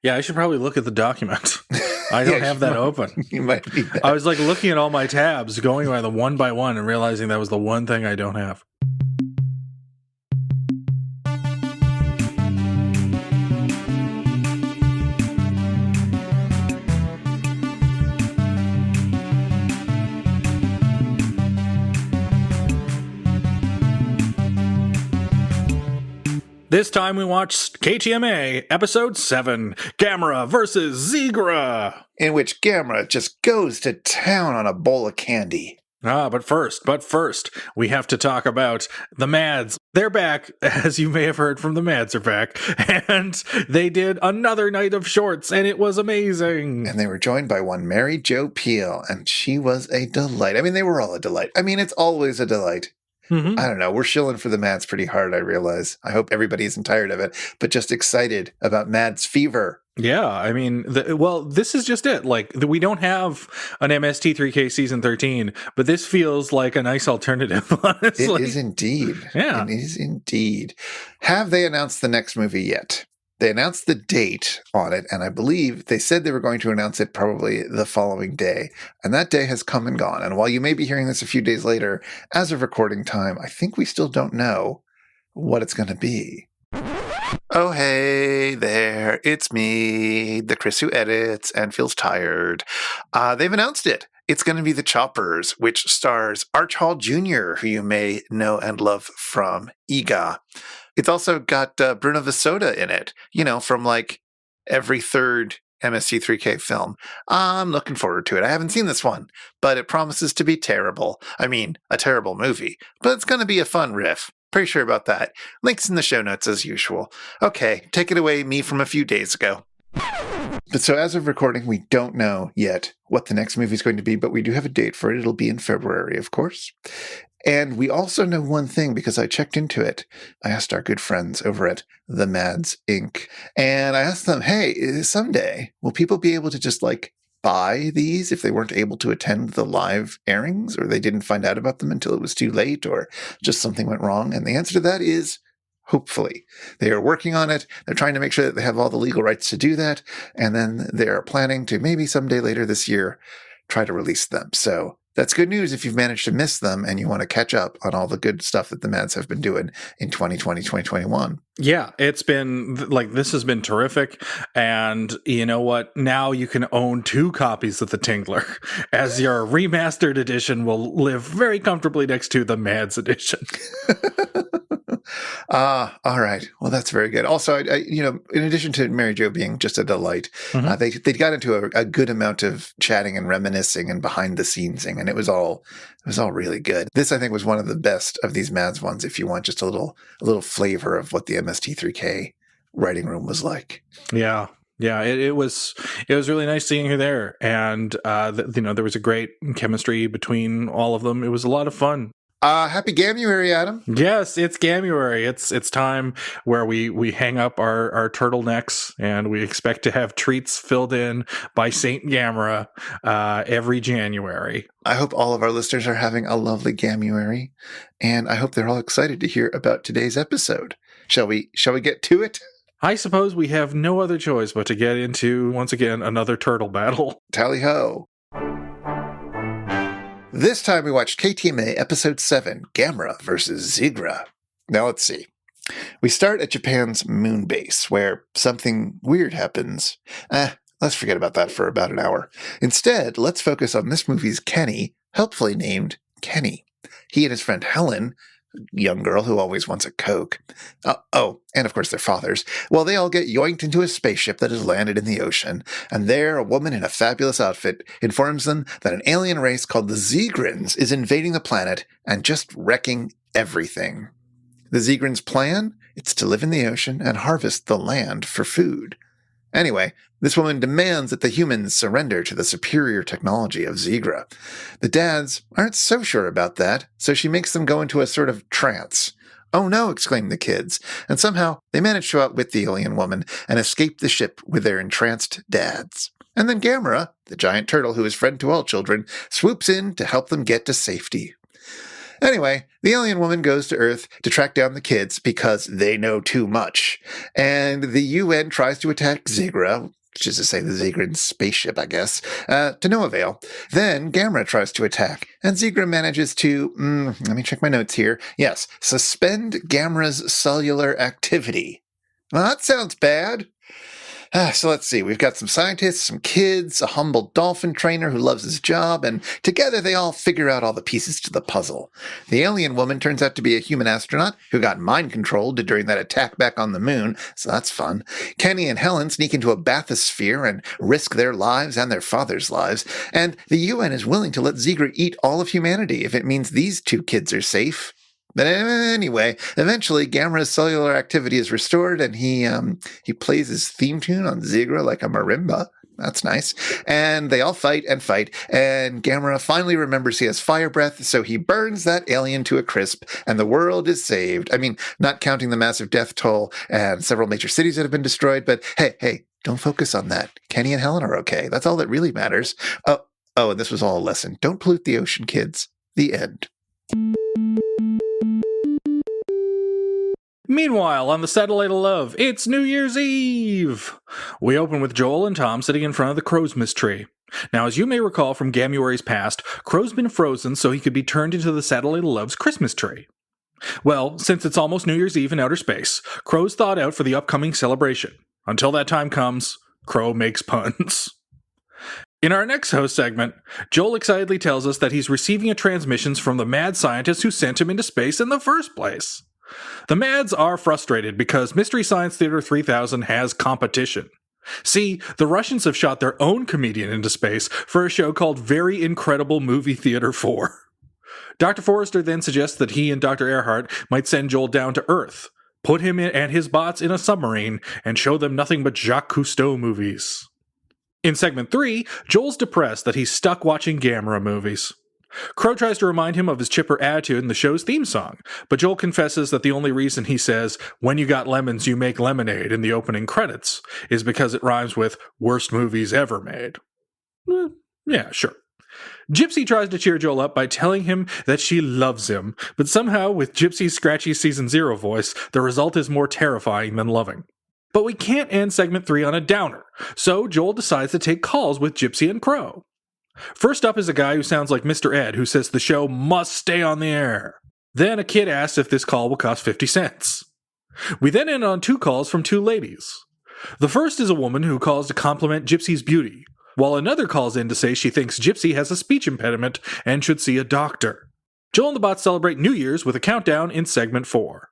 Yeah, I should probably look at the document. I don't have that open. You might need that. I was like looking at all my tabs, going by the one by one and realizing that was the one thing I don't have. This time we watched KTMA Episode 7, Gamera versus Zigra. In which Gamera just goes to town on a bowl of candy. But first, we have to talk about the Mads. They're back, as you may have heard from the Mads are back, and they did another night of shorts, and it was amazing. And they were joined by one Mary Jo Peel, and she was a delight. I mean, they were all a delight. I mean, it's always a delight. Mm-hmm. I don't know. We're shilling for the Mads pretty hard, I realize. I hope everybody isn't tired of it, but just excited about Mads fever. Yeah, I mean, this is just it. Like, we don't have an MST3K season 13, but this feels like a nice alternative, honestly. It is indeed. Yeah. It is indeed. Have they announced the next movie yet? They announced the date on it, and I believe they said they were going to announce it probably the following day. And that day has come and gone. And while you may be hearing this a few days later, as of recording time, I think we still don't know what it's going to be. Oh, hey there. It's me, the Chris who edits and feels tired. They've announced it. It's going to be The Choppers, which stars Arch Hall Jr., who you may know and love from Ega. It's also got Bruno Vasoda in it, you know, from like every third MST3K film. I'm looking forward to it. I haven't seen this one, but it promises to be terrible. I mean, a terrible movie, but it's going to be a fun riff. Pretty sure about that. Links in the show notes as usual. Okay, take it away, me from a few days ago. But so as of recording, we don't know yet what the next movie is going to be, but we do have a date for it. It'll be in February, of course. And we also know one thing because I checked into it. I asked our good friends over at The Mads Inc. And I asked them, hey, someday will people be able to just like buy these if they weren't able to attend the live airings or they didn't find out about them until it was too late or just something went wrong? And the answer to that is hopefully. They are working on it. They're trying to make sure that they have all the legal rights to do that. And then they're planning to maybe someday later this year try to release them. So that's good news if you've managed to miss them and you want to catch up on all the good stuff that the Mads have been doing in 2020, 2021. Yeah, it's been like, this has been terrific. And you know what? Now you can own 2 copies of The Tingler, as your remastered edition will live very comfortably next to the Mads edition. All right. Well, that's very good. Also, I in addition to Mary Jo being just a delight, they got into a good amount of chatting and reminiscing and behind the scenes thing, and it was all really good. This, I think, was one of the best of these Mads ones. If you want just a little flavor of what the MST3K writing room was like. Yeah. Yeah, it was really nice seeing her there, and there was a great chemistry between all of them. It was a lot of fun. Happy Gamuary, Adam. Yes, it's Gamuary. It's time where we hang up our turtlenecks and we expect to have treats filled in by Saint Gamera every January. I hope all of our listeners are having a lovely Gamuary, and I hope they're all excited to hear about today's episode. Shall we get to it? I suppose we have no other choice but to get into, once again, another turtle battle. Tally-ho. This time we watched KTMA Episode 7, Gamera versus Zigra. Now let's see. We start at Japan's moon base, where something weird happens. Let's forget about that for about an hour. Instead, let's focus on this movie's Kenny, helpfully named Kenny. He and his friend Helen, young girl who always wants a Coke. And of course their fathers. Well, they all get yoinked into a spaceship that has landed in the ocean, and there a woman in a fabulous outfit informs them that an alien race called the Zigrins is invading the planet and just wrecking everything. The Zigrins' plan? It's to live in the ocean and harvest the land for food. Anyway, this woman demands that the humans surrender to the superior technology of Zigra. The dads aren't so sure about that, so she makes them go into a sort of trance. Oh no, exclaim the kids, and somehow they manage to outwit the alien woman and escape the ship with their entranced dads. And then Gamera, the giant turtle who is friend to all children, swoops in to help them get to safety. Anyway, the alien woman goes to Earth to track down the kids because they know too much. And the UN tries to attack Zigra, which is to say the Zigran spaceship, I guess, to no avail. Then Gamera tries to attack, and Zigra manages to, let me check my notes here. Yes, suspend Gamera's cellular activity. Well, that sounds bad. So let's see. We've got some scientists, some kids, a humble dolphin trainer who loves his job, and together they all figure out all the pieces to the puzzle. The alien woman turns out to be a human astronaut who got mind-controlled during that attack back on the moon, so that's fun. Kenny and Helen sneak into a bathysphere and risk their lives and their father's lives, and the UN is willing to let Zigra eat all of humanity if it means these two kids are safe. But anyway, eventually Gamera's cellular activity is restored, and he plays his theme tune on Zigra like a marimba. That's nice. And they all fight, and Gamera finally remembers he has fire breath, so he burns that alien to a crisp, and the world is saved. I mean, not counting the massive death toll and several major cities that have been destroyed, but hey, don't focus on that. Kenny and Helen are okay. That's all that really matters. Oh, and this was all a lesson. Don't pollute the ocean, kids. The end. Meanwhile, on the Satellite of Love, it's New Year's Eve! We open with Joel and Tom sitting in front of the Crowsmas tree. Now, as you may recall from Gamuary's past, Crow's been frozen so he could be turned into the Satellite of Love's Christmas tree. Well, since it's almost New Year's Eve in outer space, Crow's thawed out for the upcoming celebration. Until that time comes, Crow makes puns. In our next host segment, Joel excitedly tells us that he's receiving transmissions from the mad scientist who sent him into space in the first place. The Mads are frustrated because Mystery Science Theater 3000 has competition. See, the Russians have shot their own comedian into space for a show called Very Incredible Movie Theater 4. Dr. Forrester then suggests that he and Dr. Earhart might send Joel down to Earth, put him and his bots in a submarine, and show them nothing but Jacques Cousteau movies. In segment 3, Joel's depressed that he's stuck watching Gamera movies. Crow tries to remind him of his chipper attitude in the show's theme song, but Joel confesses that the only reason he says, "When you got lemons, you make lemonade" in the opening credits is because it rhymes with "worst movies ever made." Yeah, sure. Gypsy tries to cheer Joel up by telling him that she loves him, but somehow, with Gypsy's scratchy Season 0 voice, the result is more terrifying than loving. But we can't end segment 3 on a downer, so Joel decides to take calls with Gypsy and Crow. First up is a guy who sounds like Mr. Ed, who says the show must stay on the air. Then a kid asks if this call will cost 50 cents. We then end on 2 calls from 2 ladies. The first is a woman who calls to compliment Gypsy's beauty, while another calls in to say she thinks Gypsy has a speech impediment and should see a doctor. Joel and the bots celebrate New Year's with a countdown in segment 4.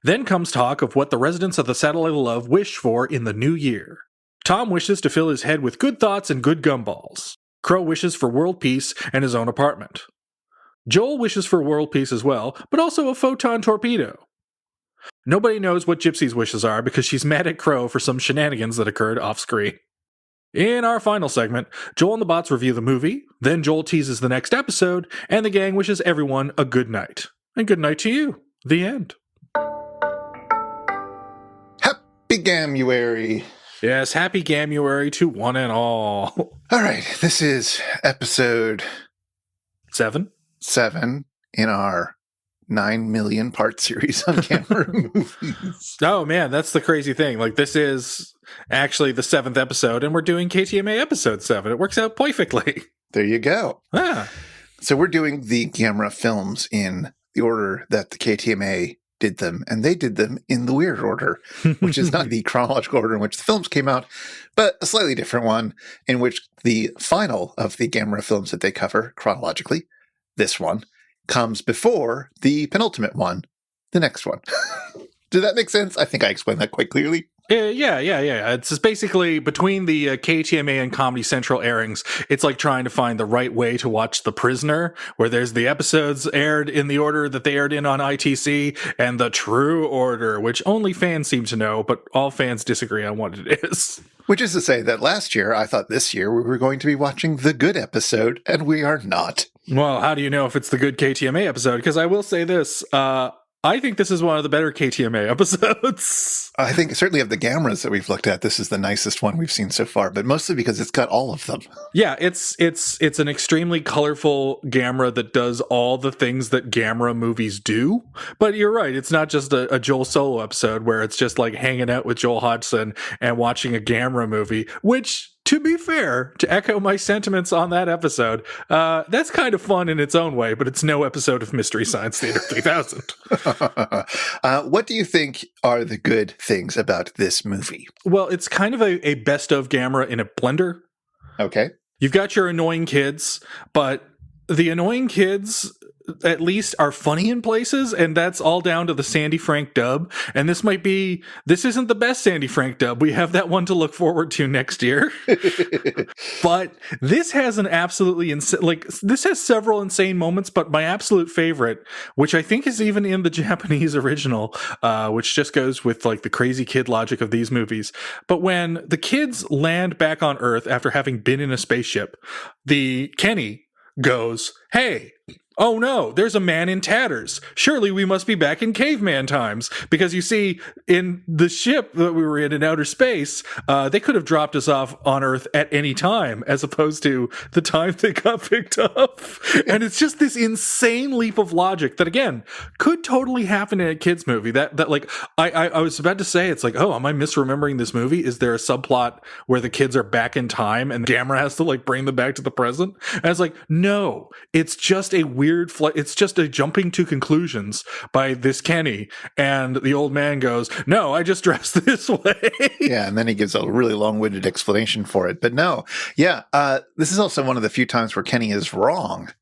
Then comes talk of what the residents of the Satellite of Love wish for in the new year. Tom wishes to fill his head with good thoughts and good gumballs. Crow wishes for world peace and his own apartment. Joel wishes for world peace as well, but also a photon torpedo. Nobody knows what Gypsy's wishes are because she's mad at Crow for some shenanigans that occurred off-screen. In our final segment, Joel and the bots review the movie, then Joel teases the next episode, and the gang wishes everyone a good night. And good night to you. The end. Happy Gamuary! Yes, happy Gamuary to one and all. All right, this is episode 7 in our 9 million part series on Gamera movies. Oh man, that's the crazy thing. Like, this is actually the 7th episode, and we're doing KTMA episode 7. It works out perfectly. There you go. Ah. So we're doing the Gamera films in the order that the KTMA did them, and they did them in the weird order, which is not the chronological order in which the films came out, but a slightly different one in which the final of the Gamera films that they cover chronologically, this one, comes before the penultimate one, the next one. Did that make sense? I think I explained that quite clearly. Yeah. It's basically between the KTMA and Comedy Central airings, it's like trying to find the right way to watch The Prisoner, where there's the episodes aired in the order that they aired in on ITC, and the true order, which only fans seem to know, but all fans disagree on what it is. Which is to say that last year, I thought this year we were going to be watching the good episode, and we are not. Well, how do you know if it's the good KTMA episode? Because I will say this, I think this is one of the better KTMA episodes. I think certainly of the Gameras that we've looked at, this is the nicest one we've seen so far, but mostly because it's got all of them. Yeah, it's an extremely colorful Gamera that does all the things that Gamera movies do. But you're right, it's not just a Joel solo episode where it's just like hanging out with Joel Hodgson and watching a Gamera movie, which, to be fair, to echo my sentiments on that episode, that's kind of fun in its own way, but it's no episode of Mystery Science Theater 3000. What do you think are the good things about this movie? Well, it's kind of a best of Gamera in a blender. Okay. You've got your annoying kids, but the annoying kids at least are funny in places, and that's all down to the Sandy Frank dub. And this isn't the best Sandy Frank dub. We have that one to look forward to next year. But this has an absolutely this has several insane moments, but my absolute favorite, which I think is even in the Japanese original, which just goes with like the crazy kid logic of these movies. But when the kids land back on Earth after having been in a spaceship, the Kenny goes, "Hey, oh no, there's a man in tatters. Surely we must be back in caveman times." Because you see, in the ship that we were in outer space, they could have dropped us off on Earth at any time, as opposed to the time they got picked up. And it's just this insane leap of logic that, again, could totally happen in a kid's movie. That like, I was about to say, it's like, oh, am I misremembering this movie? Is there a subplot where the kids are back in time and Gamera has to like bring them back to the present? And it's like, no, it's just a weird it's just a jumping to conclusions by this Kenny, and the old man goes, "No, I just dressed this way." Yeah, and then he gives a really long-winded explanation for it. But no, yeah, this is also one of the few times where Kenny is wrong,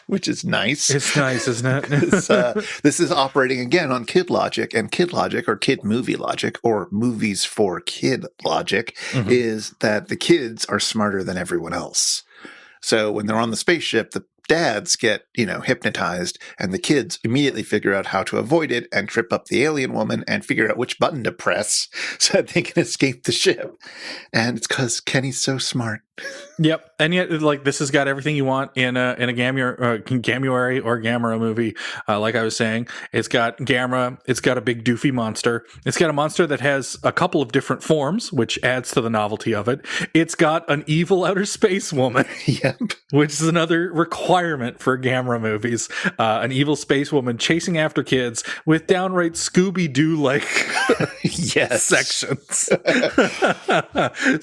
which is nice. It's nice, isn't it? This is operating again on kid logic, and kid logic, or kid movie logic, or movies for kid logic, is that the kids are smarter than everyone else. So when they're on the spaceship, the dads get, hypnotized, and the kids immediately figure out how to avoid it and trip up the alien woman and figure out which button to press so that they can escape the ship. And it's because Kenny's so smart. Yep, and yet, like, this has got everything you want in a Gamuary or Gamera movie. Like I was saying, it's got Gamera, it's got a big doofy monster, it's got a monster that has a couple of different forms, which adds to the novelty of it. It's got an evil outer space woman, yep, which is another requirement for Gamera movies. An evil space woman chasing after kids with downright Scooby-Doo like yes sections.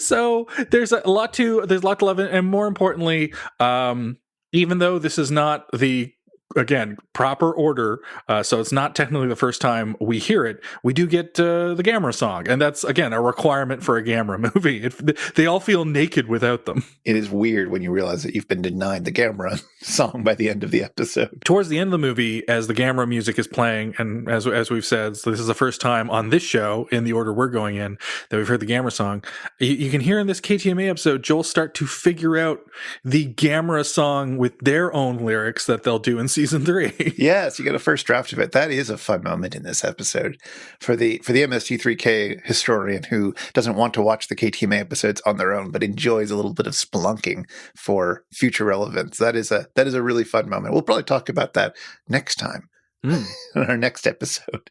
So there's a lot to love, and more importantly, even though this is not the, again, proper order, so it's not technically the first time we hear it, we do get the Gamera song, and that's, again, a requirement for a Gamera movie. They all feel naked without them. It is weird when you realize that you've been denied the Gamera song by the end of the episode. Towards the end of the movie, as the Gamera music is playing, and as we've said, so this is the first time on this show, in the order we're going in, that we've heard the Gamera song. You can hear in this KTMA episode, Joel start to figure out the Gamera song with their own lyrics that they'll do in season 3. Yes, you get a first draft of it. That is a fun moment in this episode for the MST3K historian who doesn't want to watch the KTMA episodes on their own, but enjoys a little bit of spelunking for future relevance. That is a really fun moment. We'll probably talk about that next time in our next episode.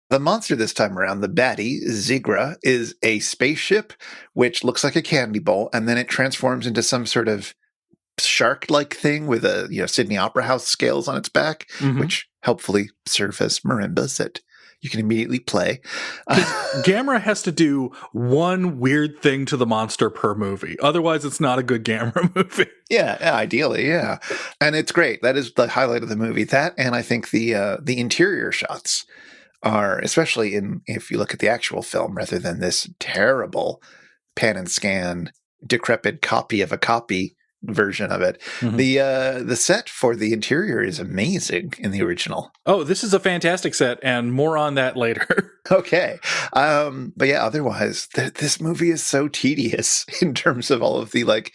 The monster this time around, the baddie, Zigra, is a spaceship which looks like a candy bowl, and then it transforms into some sort of shark-like thing with a Sydney Opera House scales on its back, which helpfully serve as marimbas that you can immediately play. Gamera has to do one weird thing to the monster per movie. Otherwise, it's not a good Gamera movie. Yeah, ideally, yeah. And it's great. That is the highlight of the movie. That, and I think the interior shots are, especially if you look at the actual film rather than this terrible pan and scan, decrepit copy of a copy version of it. The set for the interior is amazing in the original. Oh, this is a fantastic set, and more on that later. Okay. But yeah, otherwise, this movie is so tedious in terms of all of the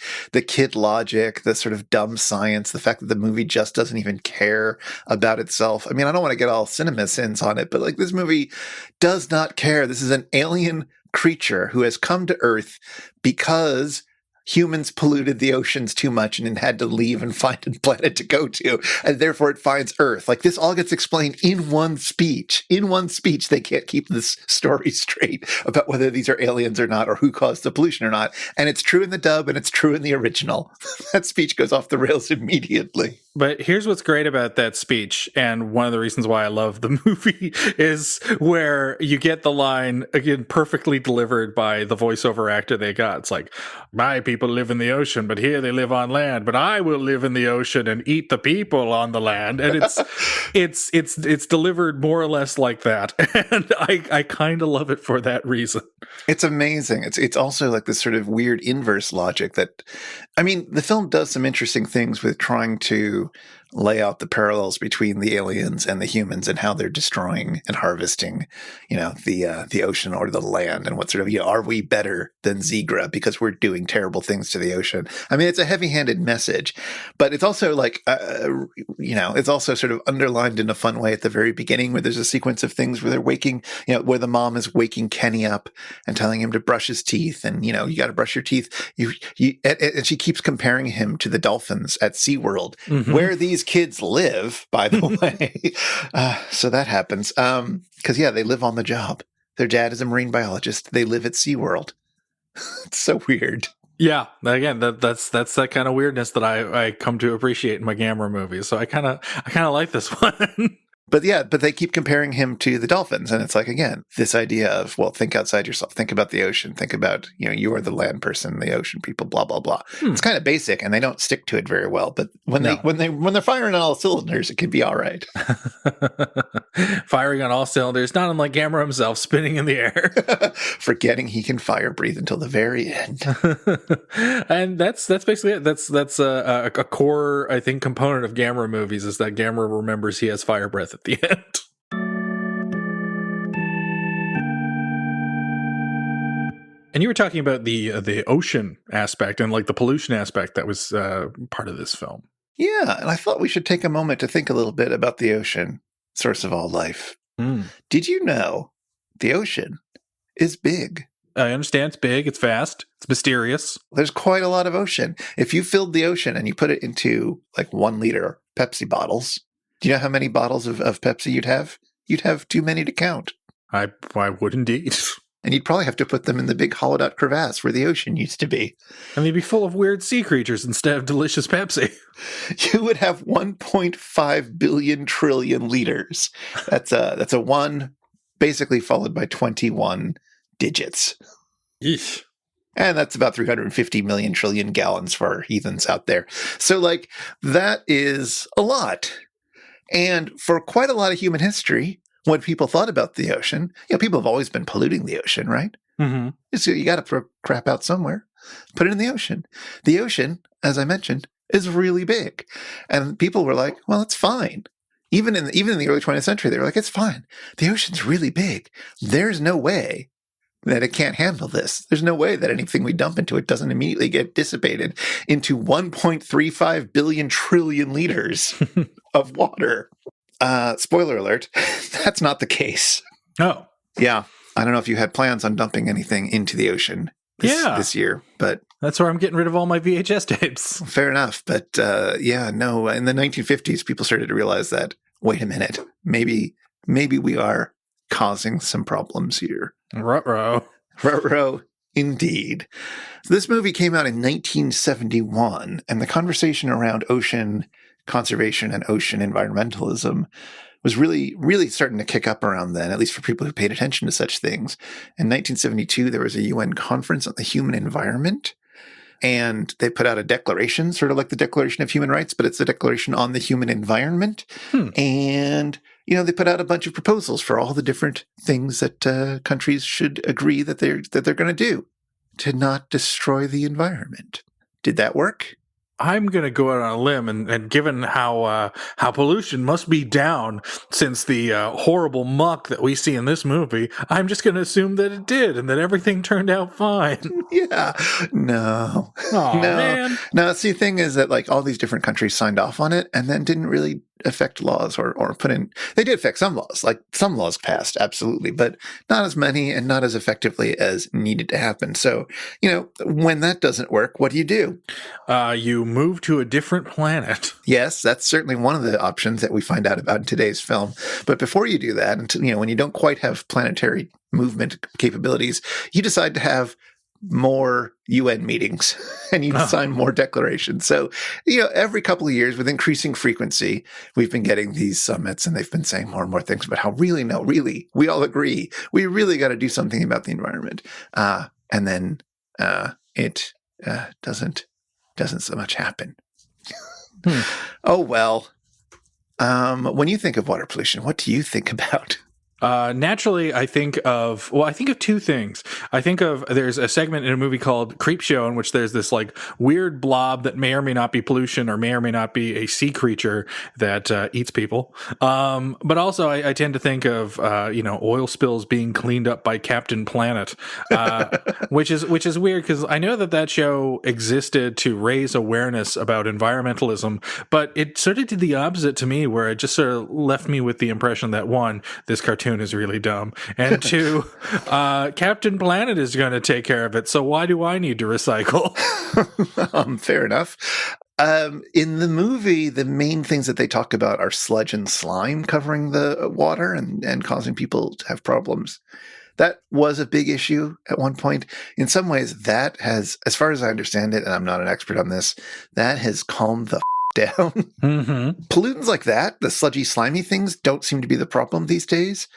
kid logic, the sort of dumb science, the fact that the movie just doesn't even care about itself. I mean, I don't want to get all cinema sins on it, but this movie does not care. This is an alien creature who has come to Earth because humans polluted the oceans too much and had to leave and find a planet to go to, and therefore it finds Earth. Like, this all gets explained in one speech. In one speech, they can't keep this story straight about whether these are aliens or not, or who caused the pollution or not. And it's true in the dub, and it's true in the original. That speech goes off the rails immediately. But here's what's great about that speech, and one of the reasons why I love the movie is where you get the line, again, perfectly delivered by the voiceover actor they got. It's like, my people live in the ocean, but here they live on land, but I will live in the ocean and eat the people on the land. And it's delivered more or less like that. And I kind of love it for that reason. It's amazing. It's also like this sort of weird inverse logic that, I mean, the film does some interesting things with trying to lay out the parallels between the aliens and the humans and how they're destroying and harvesting, the ocean or the land, and what sort of, are we better than Zigra because we're doing terrible things to the ocean? I mean, it's a heavy-handed message, but it's also like, it's also sort of underlined in a fun way at the very beginning, where there's a sequence of things where they're waking, where the mom is waking Kenny up and telling him to brush his teeth, and, you got to brush your teeth. And she keeps comparing him to the dolphins at SeaWorld, where these kids live, by the way. So that happens. Because, they live on the job. Their dad is a marine biologist. They live at SeaWorld. It's so weird. Yeah, again, that's that kind of weirdness that I come to appreciate in my Gamera movies. So I kind of like this one. But they keep comparing him to the dolphins. And it's like, again, this idea of, well, think outside yourself. Think about the ocean. Think about, you are the land person, the ocean people, blah, blah, blah. It's kind of basic, and they don't stick to it very well. But when they're firing on all cylinders, it can be all right. Firing on all cylinders, not unlike Gamera himself, spinning in the air. Forgetting he can fire breathe until the very end. And that's basically it. That's a core, I think, component of Gamera movies, is that Gamera remembers he has fire breath at the end. And you were talking about the ocean aspect and like the pollution aspect that was part of this film. Yeah, and I thought we should take a moment to think a little bit about the ocean, source of all life. Did you know the ocean is big? I understand it's big, it's vast, it's mysterious. There's quite a lot of ocean. If you filled the ocean and you put it into like 1 liter Pepsi bottles, do you know how many bottles of Pepsi you'd have? You'd have too many to count. I would indeed. And you'd probably have to put them in the big hollowed out crevasse where the ocean used to be. And they'd be full of weird sea creatures instead of delicious Pepsi. You would have 1.5 billion trillion liters. That's a 1 basically followed by 21 digits. Yeesh. And that's about 350 million trillion gallons for our heathens out there. So like, that is a lot. And for quite a lot of human history, when people thought about the ocean, people have always been polluting the ocean, right? So you got to throw crap out somewhere. Put it in the ocean. The ocean, as I mentioned, is really big. And people were like, well, it's fine. Even in the early 20th century, they were like, it's fine. The ocean's really big. There's no way that it can't handle this. There's no way that anything we dump into it doesn't immediately get dissipated into 1.35 billion trillion liters of water. Spoiler alert, that's not the case. Oh. Yeah. I don't know if you had plans on dumping anything into the ocean this year, but... That's where I'm getting rid of all my VHS tapes. Fair enough. But no, in the 1950s, people started to realize that, wait a minute, maybe we are causing some problems here. Ruh-roh. Ruh-roh, indeed. So this movie came out in 1971, and the conversation around ocean conservation and ocean environmentalism was really, really starting to kick up around then, at least for people who paid attention to such things. In 1972, there was a UN conference on the human environment, and they put out a declaration, sort of like the Declaration of Human Rights, but it's the Declaration on the Human Environment. And, they put out a bunch of proposals for all the different things that countries should agree that they're going to do to not destroy the environment. Did that work? I'm going to go out on a limb, and given how pollution must be down since the horrible muck that we see in this movie, I'm just going to assume that it did and that everything turned out fine. Yeah. No. Aw, man. No, see, the thing is that like all these different countries signed off on it and then didn't really affect laws or put in. They did affect some laws, like some laws passed, absolutely, but not as many and not as effectively as needed to happen. So, when that doesn't work, what do? You move to a different planet. Yes, that's certainly one of the options that we find out about in today's film. But before you do that, until, when you don't quite have planetary movement capabilities, you decide to have more UN meetings and you sign more declarations. So, every couple of years with increasing frequency, we've been getting these summits and they've been saying more and more things about how really, we all agree, we really got to do something about the environment. And then it doesn't so much happen. Oh, well. When you think of water pollution, what do you think about? Naturally, I think of two things. There's a segment in a movie called Creep Show in which there's this like weird blob that may or may not be pollution or may or may not be a sea creature that eats people. But also I tend to think of, oil spills being cleaned up by Captain Planet, which is weird because I know that show existed to raise awareness about environmentalism, but it sort of did the opposite to me, where it just sort of left me with the impression that, one, this cartoon is really dumb, and two, Captain Planet is going to take care of it, so why do I need to recycle? Fair enough. In the movie, the main things that they talk about are sludge and slime covering the water and causing people to have problems. That was a big issue at one point. In some ways, that has, as far as I understand it, and I'm not an expert on this, that has calmed the down. Mm-hmm. Pollutants like that, the sludgy, slimy things, don't seem to be the problem these days.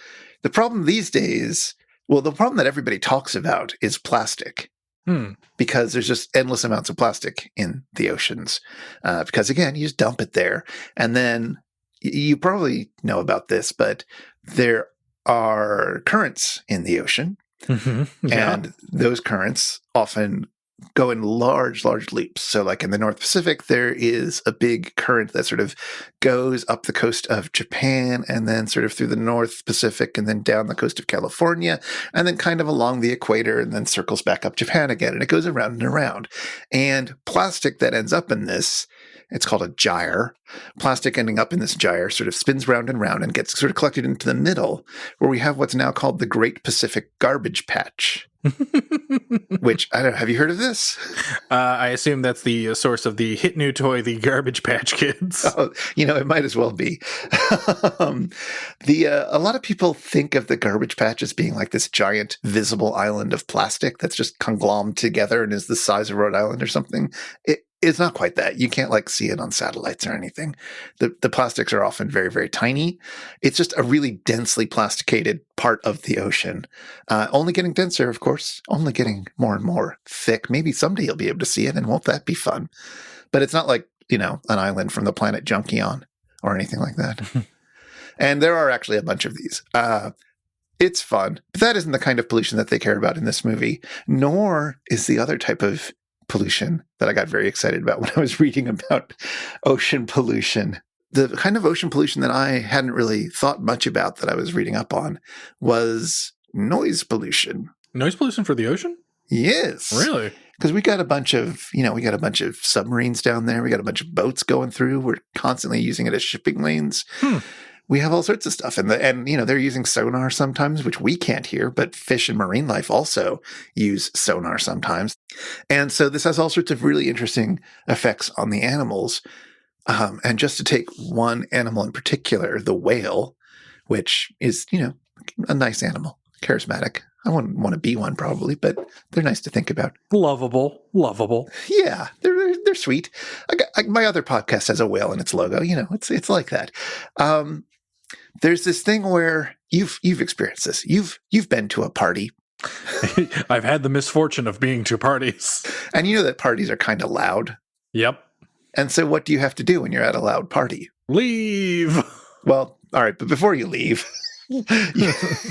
The problem these days, the problem that everybody talks about is plastic. Because there's just endless amounts of plastic in the oceans. Because, again, you just dump it there. And then you probably know about this, but there are currents in the ocean. Mm-hmm. Yeah. And those currents often go in large leaps. So like in the North Pacific, there is a big current that sort of goes up the coast of Japan and then sort of through the North Pacific and then down the coast of California and then kind of along the equator and then circles back up Japan again. And it goes around and around. And plastic that ends up in this, it's called a gyre. Plastic ending up in this gyre sort of spins round and round and gets sort of collected into the middle, where we have what's now called the Great Pacific Garbage Patch. Which, I don't know, have you heard of this? I assume that's the source of the hit new toy, the Garbage Patch Kids. Oh, it might as well be. A lot of people think of the Garbage Patch as being like this giant visible island of plastic that's just conglomerated together and is the size of Rhode Island or something. It's not quite that. You can't see it on satellites or anything. The plastics are often very, very tiny. It's just a really densely plasticated part of the ocean. Only getting denser, of course. Only getting more and more thick. Maybe someday you'll be able to see it, and won't that be fun? But it's not like, an island from the planet Junkion or anything like that. And there are actually a bunch of these. It's fun. But that isn't the kind of pollution that they care about in this movie, nor is the other type of pollution that I got very excited about when I was reading about ocean pollution. The kind of ocean pollution that I hadn't really thought much about that I was reading up on was noise pollution. Noise pollution for the ocean? Yes. Really? Because we got a bunch of submarines down there. We got a bunch of boats going through. We're constantly using it as shipping lanes. We have all sorts of stuff. And they're using sonar sometimes, which we can't hear, but fish and marine life also use sonar sometimes. And so this has all sorts of really interesting effects on the animals. And just to take one animal in particular, the whale, which is, a nice animal, charismatic. I wouldn't want to be one probably, but they're nice to think about. Lovable. Yeah, they're sweet. My other podcast has a whale in its logo. It's like that. There's this thing where you've experienced this. You've been to a party. I've had the misfortune of being to parties. And you know that parties are kind of loud. Yep. And so what do you have to do when you're at a loud party? Leave. Well, all right, but before you leave, you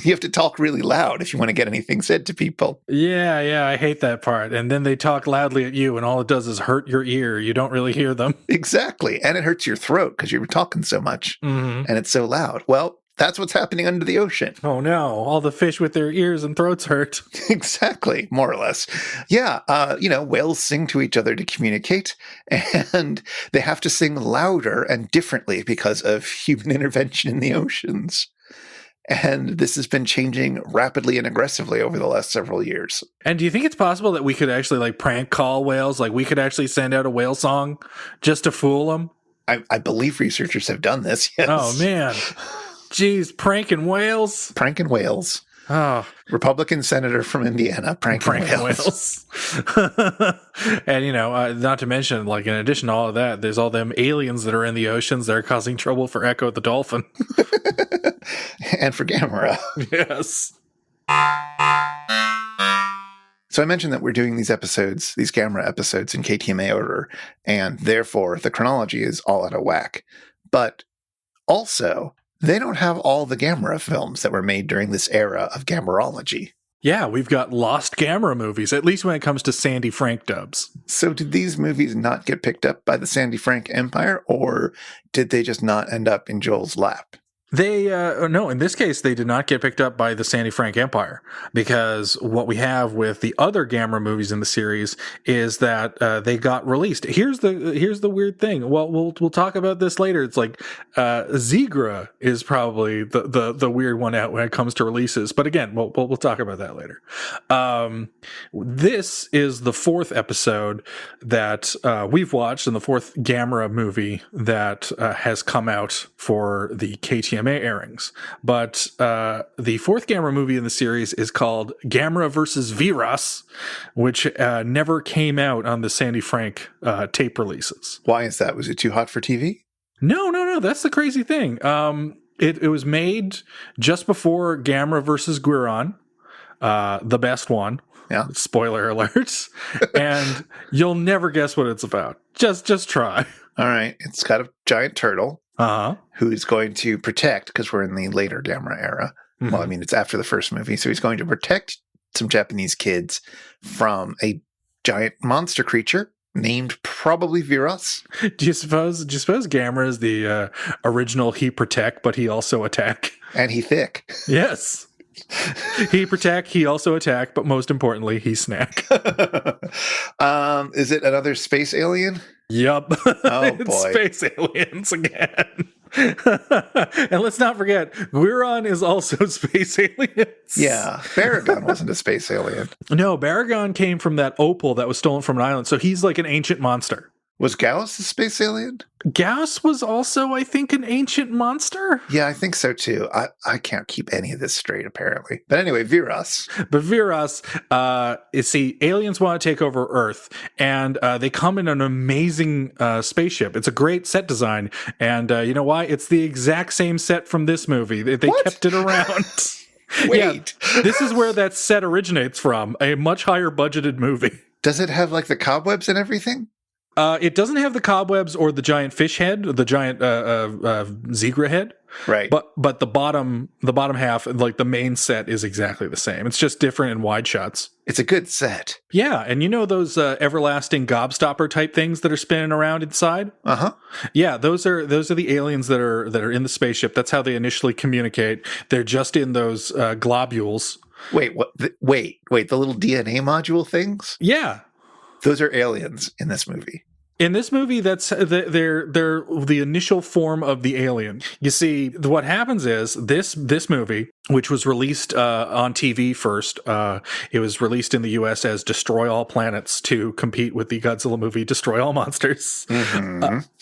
have to talk really loud if you want to get anything said to people. Yeah, I hate that part. And then they talk loudly at you, and all it does is hurt your ear. You don't really hear them. Exactly. And it hurts your throat because you were talking so much, and it's so loud. Well, That's what's happening under the ocean. Oh no, all the fish with their ears and throats hurt. Exactly, more or less. Yeah, whales sing to each other to communicate, and they have to sing louder and differently because of human intervention in the oceans. And this has been changing rapidly and aggressively over the last several years. And do you think it's possible that we could actually like prank call whales? Like we could actually send out a whale song just to fool them? I believe researchers have done this, yes. Oh, man. Jeez, pranking whales? Pranking whales. Oh. Republican senator from Indiana, pranking whales. And, not to mention, like, in addition to all of that, there's all them aliens that are in the oceans that are causing trouble for Echo the dolphin. And for Gamera. Yes. So I mentioned that we're doing these episodes, these Gamera episodes in KTMA order, and therefore the chronology is all out of whack. But also, they don't have all the Gamera films that were made during this era of Gamerology. Yeah, we've got lost Gamera movies, at least when it comes to Sandy Frank dubs. So did these movies not get picked up by the Sandy Frank Empire, or did they just not end up in Joel's lap? They, no, in this case, they did not get picked up by the Sandy Frank Empire, because what we have with the other Gamera movies in the series is that they got released. Here's the weird thing. Well, we'll talk about this later. It's like Zigra is probably the weird one out when it comes to releases. But again, we'll talk about that later. This is the fourth episode that we've watched, and the fourth Gamera movie that has come out for the KTMA airings. But the fourth Gamera movie in the series is called Gamera vs. Virus, which never came out on the Sandy Frank tape releases. Why is that? Was it too hot for TV? No. That's the crazy thing. It was made just before Gamera vs. Guiron, the best one. Yeah. Spoiler alert. And you'll never guess what it's about. Just try. All right. It's got a giant turtle. Who's going to protect, because we're in the later Gamera era. Mm-hmm. Well, I mean, it's after the first movie. So he's going to protect some Japanese kids from a giant monster creature named probably Virus. Do you suppose Gamera is the original he Protecc, but he also Attacc? And he thick. Yes. He Protecc, he also Attacc, but most importantly, he snack. Is it another space alien? Yup. Oh, it's boy. Space aliens again. And let's not forget, Guiron is also space aliens. Yeah, Baragon wasn't a space alien. No, Baragon came from that opal that was stolen from an island, so he's like an ancient monster. Was Gauss a space alien? Gauss was also, I think, an ancient monster. Yeah, I think so too. I can't keep any of this straight, apparently. But anyway, Virus. But Virus, aliens want to take over Earth, and they come in an amazing spaceship. It's a great set design, and you know why? It's the exact same set from this movie. They kept it around. Wait. Yeah, this is where that set originates from, a much higher budgeted movie. Does it have like the cobwebs and everything? It doesn't have the cobwebs or the giant fish head, the giant Zigra head. Right. But the bottom half, like the main set, is exactly the same. It's just different in wide shots. It's a good set. Yeah, and you know those everlasting gobstopper type things that are spinning around inside? Uh-huh. Yeah, those are the aliens that are in the spaceship. That's how they initially communicate. They're just in those globules. Wait, what? Wait, the little DNA module things? Yeah. Those are aliens in this movie. In this movie, that's they're the initial form of the alien. You see, what happens is this movie, which was released on TV first, it was released in the U.S. as Destroy All Planets to compete with the Godzilla movie Destroy All Monsters,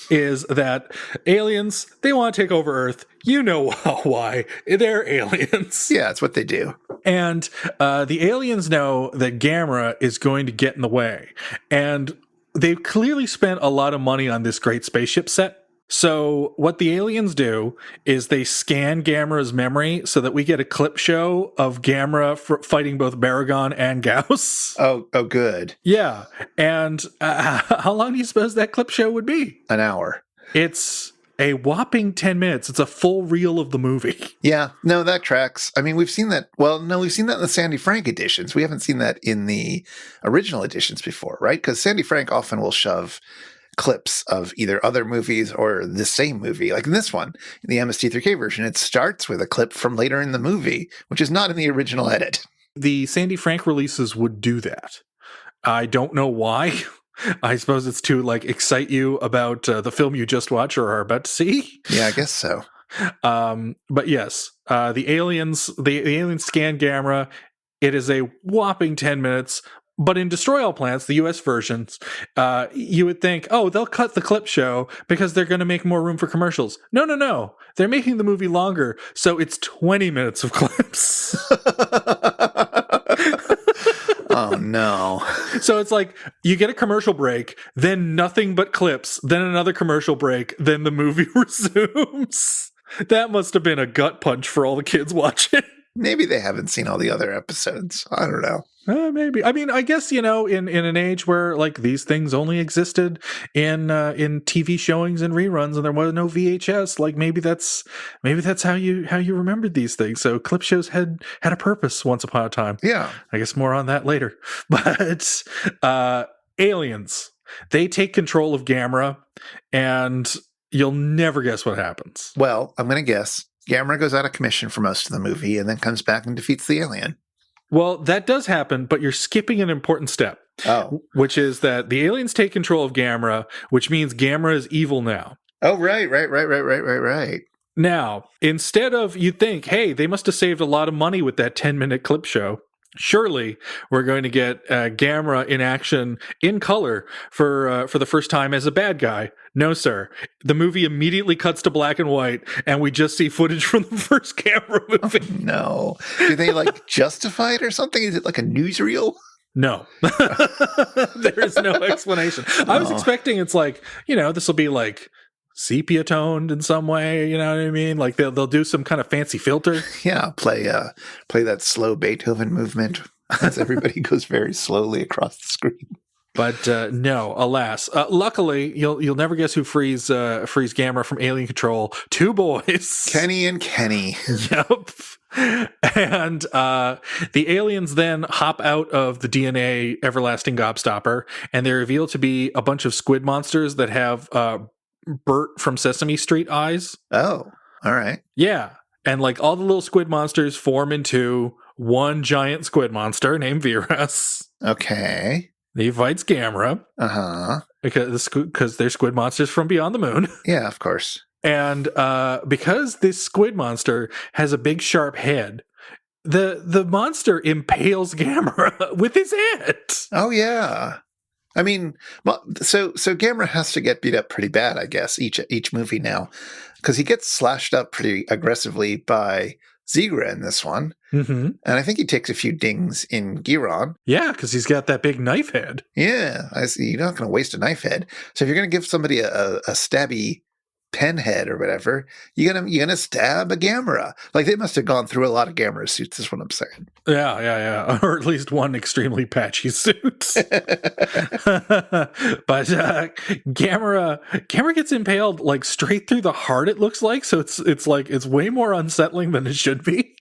is that aliens, they want to take over Earth. You know why. They're aliens. Yeah, it's what they do. And the aliens know that Gamera is going to get in the way. And they've clearly spent a lot of money on this great spaceship set. So what the aliens do is they scan Gamera's memory so that we get a clip show of Gamera fighting both Baragon and Gauss. Oh, good. Yeah. And how long do you suppose that clip show would be? An hour. It's a whopping 10 minutes. It's a full reel of the movie. Yeah, no, that tracks. I mean, we've seen that. Well, no, we've seen that in the Sandy Frank editions. We haven't seen that in the original editions before, right? Because Sandy Frank often will shove clips of either other movies or the same movie. Like in this one, in the MST3K version, it starts with a clip from later in the movie, which is not in the original edit. The Sandy Frank releases would do that. I don't know why. I suppose it's to like excite you about the film you just watched or are about to see. Yeah, I guess so. But yes, the aliens scan Gamera. It is a whopping 10 minutes. But in Destroy All Planets, the US versions, you would think, oh, they'll cut the clip show because they're going to make more room for commercials. No. They're making the movie longer, so it's 20 minutes of clips. Oh, no. So it's like you get a commercial break, then nothing but clips, then another commercial break, then the movie resumes. That must have been a gut punch for all the kids watching. Maybe they haven't seen all the other episodes. I don't know. Maybe. I mean, I guess, in an age where like these things only existed in TV showings and reruns, and there was no VHS. Like maybe that's how you remembered these things. So clip shows had a purpose once upon a time. Yeah. I guess more on that later. But aliens, they take control of Gamera, and you'll never guess what happens. Well, I'm going to guess. Gamera goes out of commission for most of the movie and then comes back and defeats the alien. Well, that does happen, but you're skipping an important step. Oh. Which is that the aliens take control of Gamera, which means Gamera is evil now. Oh, right. Now, instead of, you'd think, hey, they must have saved a lot of money with that 10-minute clip show. Surely we're going to get Gamera in action in color for the first time as a bad guy. No, sir. The movie immediately cuts to black and white, and we just see footage from the first Gamera movie. Oh, no. Do they justify it or something? Is it like a newsreel? No. There is no explanation. I was expecting it's like, this will be like sepia toned in some way, you know what I mean? Like they'll do some kind of fancy filter. Yeah, play that slow Beethoven movement as everybody goes very slowly across the screen. But no, alas. Luckily, you'll never guess who frees Gamera from alien control. Two boys, Kenny and Kenny. Yep. And the aliens then hop out of the DNA everlasting gobstopper, and they reveal to be a bunch of squid monsters that have Bert from Sesame Street eyes. Oh, all right. Yeah. And like all the little squid monsters form into one giant squid monster named Virus. Okay. He fights Gamera. Uh-huh. Because they're squid monsters from beyond the moon. Yeah, of course. And because this squid monster has a big sharp head, the monster impales Gamera with his head. Oh, yeah. I mean, well, so Gamera has to get beat up pretty bad, I guess, each movie now, because he gets slashed up pretty aggressively by Zigra in this one. Mm-hmm. And I think he takes a few dings in Giron. Yeah, because he's got that big knife head. Yeah, I see. You're not going to waste a knife head. So if you're going to give somebody a stabby pen head or whatever, you're gonna stab a Gamera. Like they must have gone through a lot of Gamera suits, is what I'm saying. Yeah. Or at least one extremely patchy suit. But Gamera gets impaled like straight through the heart, it looks like. So it's way more unsettling than it should be.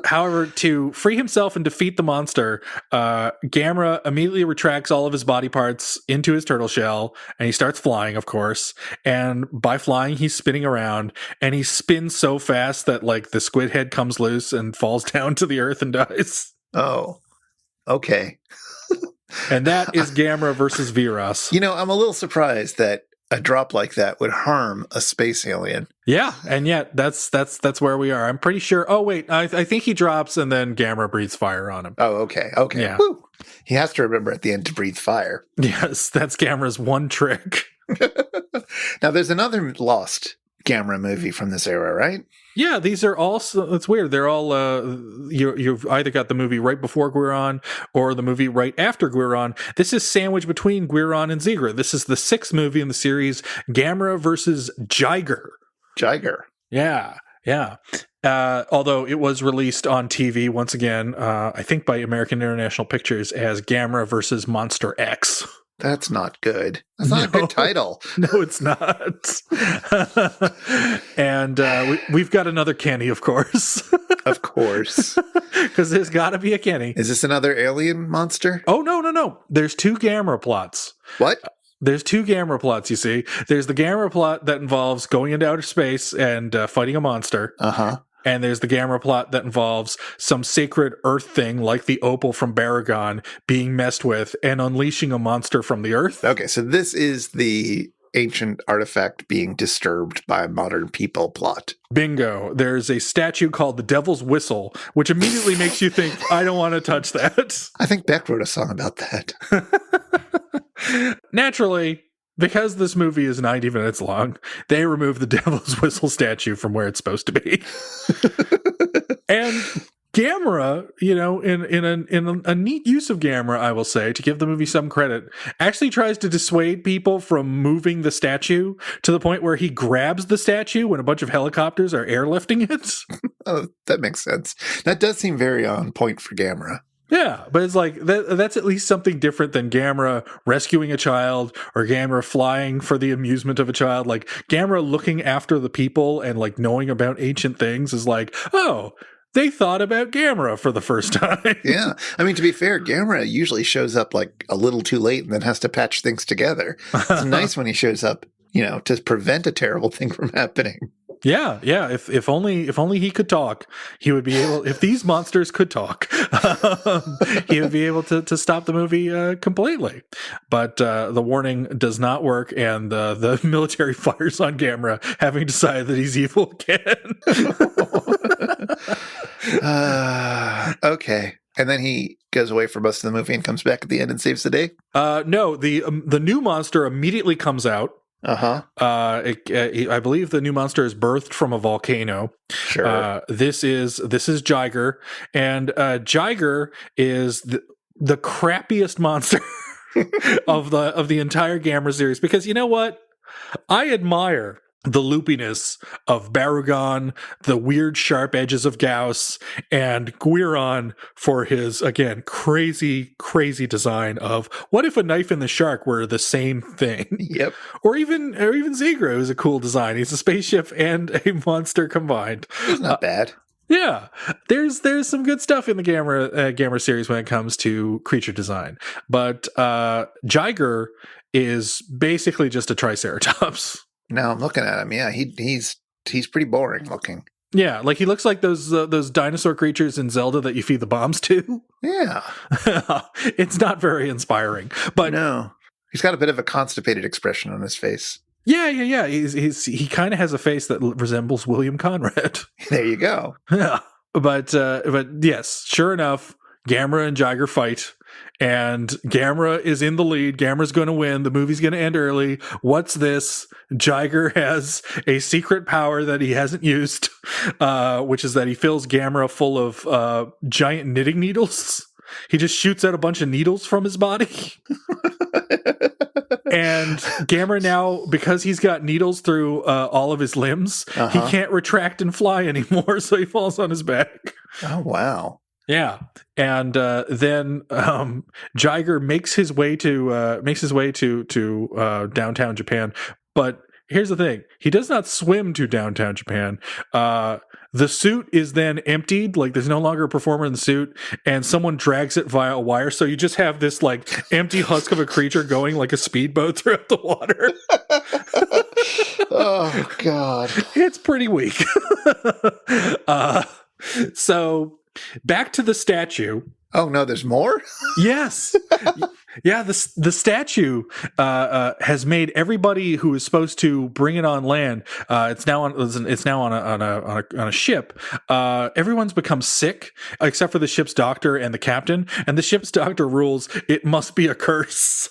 However, to free himself and defeat the monster, Gamera immediately retracts all of his body parts into his turtle shell, and he starts flying, of course. And by flying, he's spinning around, and he spins so fast that like the squid head comes loose and falls down to the earth and dies. Oh, okay. And that is Gamera versus Virus. I'm a little surprised that a drop like that would harm a space alien. Yeah, and yet that's where we are. I'm pretty sure. Oh wait, I think he drops and then Gamera breathes fire on him. Oh, okay. Yeah. Woo. He has to remember at the end to breathe fire. Yes, that's Gamera's one trick. Now, there's another lost Gamera movie from this era, right? Yeah, these are all. It's weird. They're all. You've either got the movie right before Guiron or the movie right after Guiron. This is sandwiched between Guiron and Zigra. This is the sixth movie in the series, Gamera versus Jiger. Jiger. Yeah. Although it was released on TV once again, I think by American International Pictures as Gamera versus Monster X. That's not good. That's not a good title. No, it's not. And we've got another Kenny, of course. Of course. Because there's got to be a Kenny. Is this another alien monster? Oh, no. There's two Gamera plots. What? There's two Gamera plots, you see. There's the Gamera plot that involves going into outer space and fighting a monster. Uh-huh. And there's the Gamera plot that involves some sacred earth thing like the opal from Baragon being messed with and unleashing a monster from the earth. Okay, so this is the ancient artifact being disturbed by modern people plot. Bingo. There's a statue called the Devil's Whistle, which immediately makes you think, I don't want to touch that. I think Beck wrote a song about that. Naturally, because this movie is 90 minutes long, they remove the Devil's Whistle statue from where it's supposed to be. And Gamera, you know, in a neat use of Gamera, I will say, to give the movie some credit, actually tries to dissuade people from moving the statue to the point where he grabs the statue when a bunch of helicopters are airlifting it. Oh, that makes sense. That does seem very on point for Gamera. Yeah, but it's like that's at least something different than Gamera rescuing a child or Gamera flying for the amusement of a child. Like Gamera looking after the people and like knowing about ancient things is like, oh, they thought about Gamera for the first time. Yeah. I mean, to be fair, Gamera usually shows up like a little too late and then has to patch things together. It's nice when he shows up, you know, to prevent a terrible thing from happening. Yeah. If only he could talk, he would be able. If these monsters could talk, he would be able to stop the movie completely. But the warning does not work, and the military fires on Gamera, having decided that he's evil again. Okay. And then he goes away for most of the movie and comes back at the end and saves the day? No, the new monster immediately comes out. Uh-huh. I believe the new monster is birthed from a volcano. Sure. This is Jiger, and Jiger is the crappiest monster of the entire Gamera series, because you know what? I admire the loopiness of Baragon, the weird sharp edges of Gauss, and Guiron for his, again, crazy design of what if a knife and the shark were the same thing? Yep. Or even Zigra is a cool design. He's a spaceship and a monster combined. It's not bad. Yeah, there's some good stuff in the Gamera series when it comes to creature design, but Jiger is basically just a Triceratops. Now I'm looking at him. Yeah, he's pretty boring looking. Yeah, like he looks like those dinosaur creatures in Zelda that you feed the bombs to. Yeah. It's not very inspiring. But no. He's got a bit of a constipated expression on his face. Yeah. He kind of has a face that resembles William Conrad. There you go. Yeah. But yes, sure enough, Gamera and Jiger fight. And Gamera is in the lead. Gamera's going to win. The movie's going to end early. What's this? Jiger has a secret power that he hasn't used, which is that he fills Gamera full of giant knitting needles. He just shoots out a bunch of needles from his body. And Gamera now, because he's got needles through all of his limbs, he can't retract and fly anymore, so he falls on his back. Oh, wow. Yeah, and then Jiger makes his way to downtown Japan. But here's the thing: he does not swim to downtown Japan. The suit is then emptied, like there's no longer a performer in the suit, and someone drags it via a wire. So you just have this like empty husk of a creature going like a speedboat throughout the water. Oh God, it's pretty weak. So. Back to the statue. Oh no, there's more? Yes. Yeah, the statue has made everybody who is supposed to bring it on land. It's now on a ship. Everyone's become sick except for the ship's doctor and the captain. And the ship's doctor rules it must be a curse.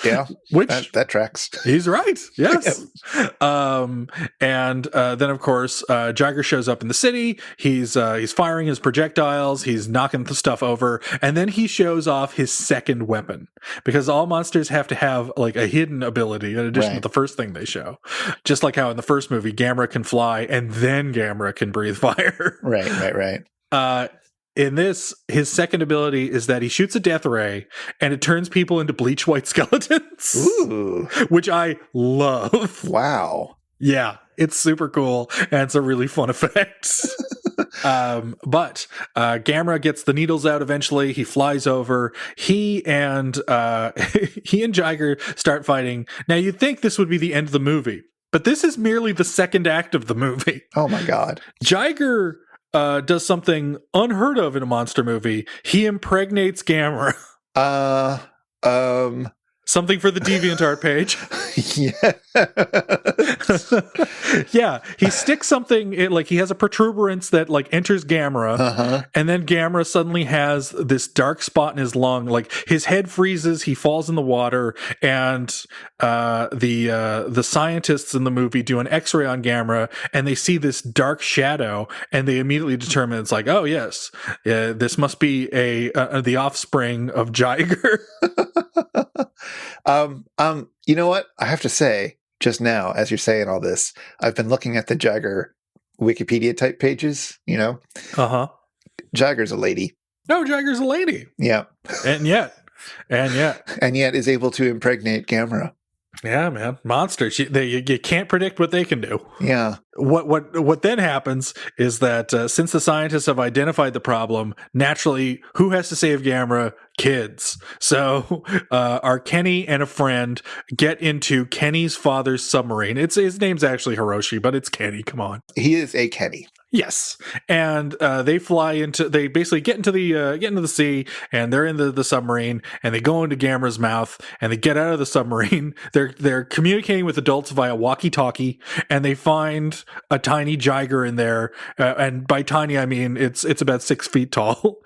Yeah, which that tracks. He's right. Yes. Yep. And then of course, Jiger shows up in the city. He's firing his projectiles. He's knocking the stuff over, and then he shows off his second weapon, because all monsters have to have like a hidden ability in addition to the first thing they show. Just like how in the first movie, Gamera can fly, and then Gamera can breathe fire. Right. In this, his second ability is that he shoots a death ray and it turns people into bleach white skeletons. Ooh. Which I love. Wow. Yeah, it's super cool and it's a really fun effect. But Gamera gets the needles out eventually. He flies over. He and Jiger start fighting. Now, you'd think this would be the end of the movie, but this is merely the second act of the movie. Oh my God. Jiger does something unheard of in a monster movie. He impregnates Gamera. Something for the DeviantArt page. Yeah. Yeah, he sticks something, he has a protuberance that enters Gamera, and then Gamera suddenly has this dark spot in his lung. Like, his head freezes, he falls in the water, and the scientists in the movie do an X-ray on Gamera, and they see this dark shadow, and they immediately determine it's like, oh yes, this must be the offspring of Jiger. You know what? I have to say, just now, as you're saying all this, I've been looking at the Jiger Wikipedia type pages, Jiger's a lady. No, Jiger's a lady. Yeah. And yet is able to impregnate Gamera. Yeah, man. Monsters. You can't predict what they can do. Yeah. What then happens is that since the scientists have identified the problem, naturally, who has to save Gamera? Kids. So our Kenny and a friend get into Kenny's father's submarine. His name's actually Hiroshi, but it's Kenny. Come on. He is a Kenny. Yes, and they basically get into the sea, and they're in the submarine, and they go into Gamera's mouth, and they get out of the submarine. They're communicating with adults via walkie-talkie, and they find a tiny Jiger in there, and by tiny I mean it's about 6 feet tall,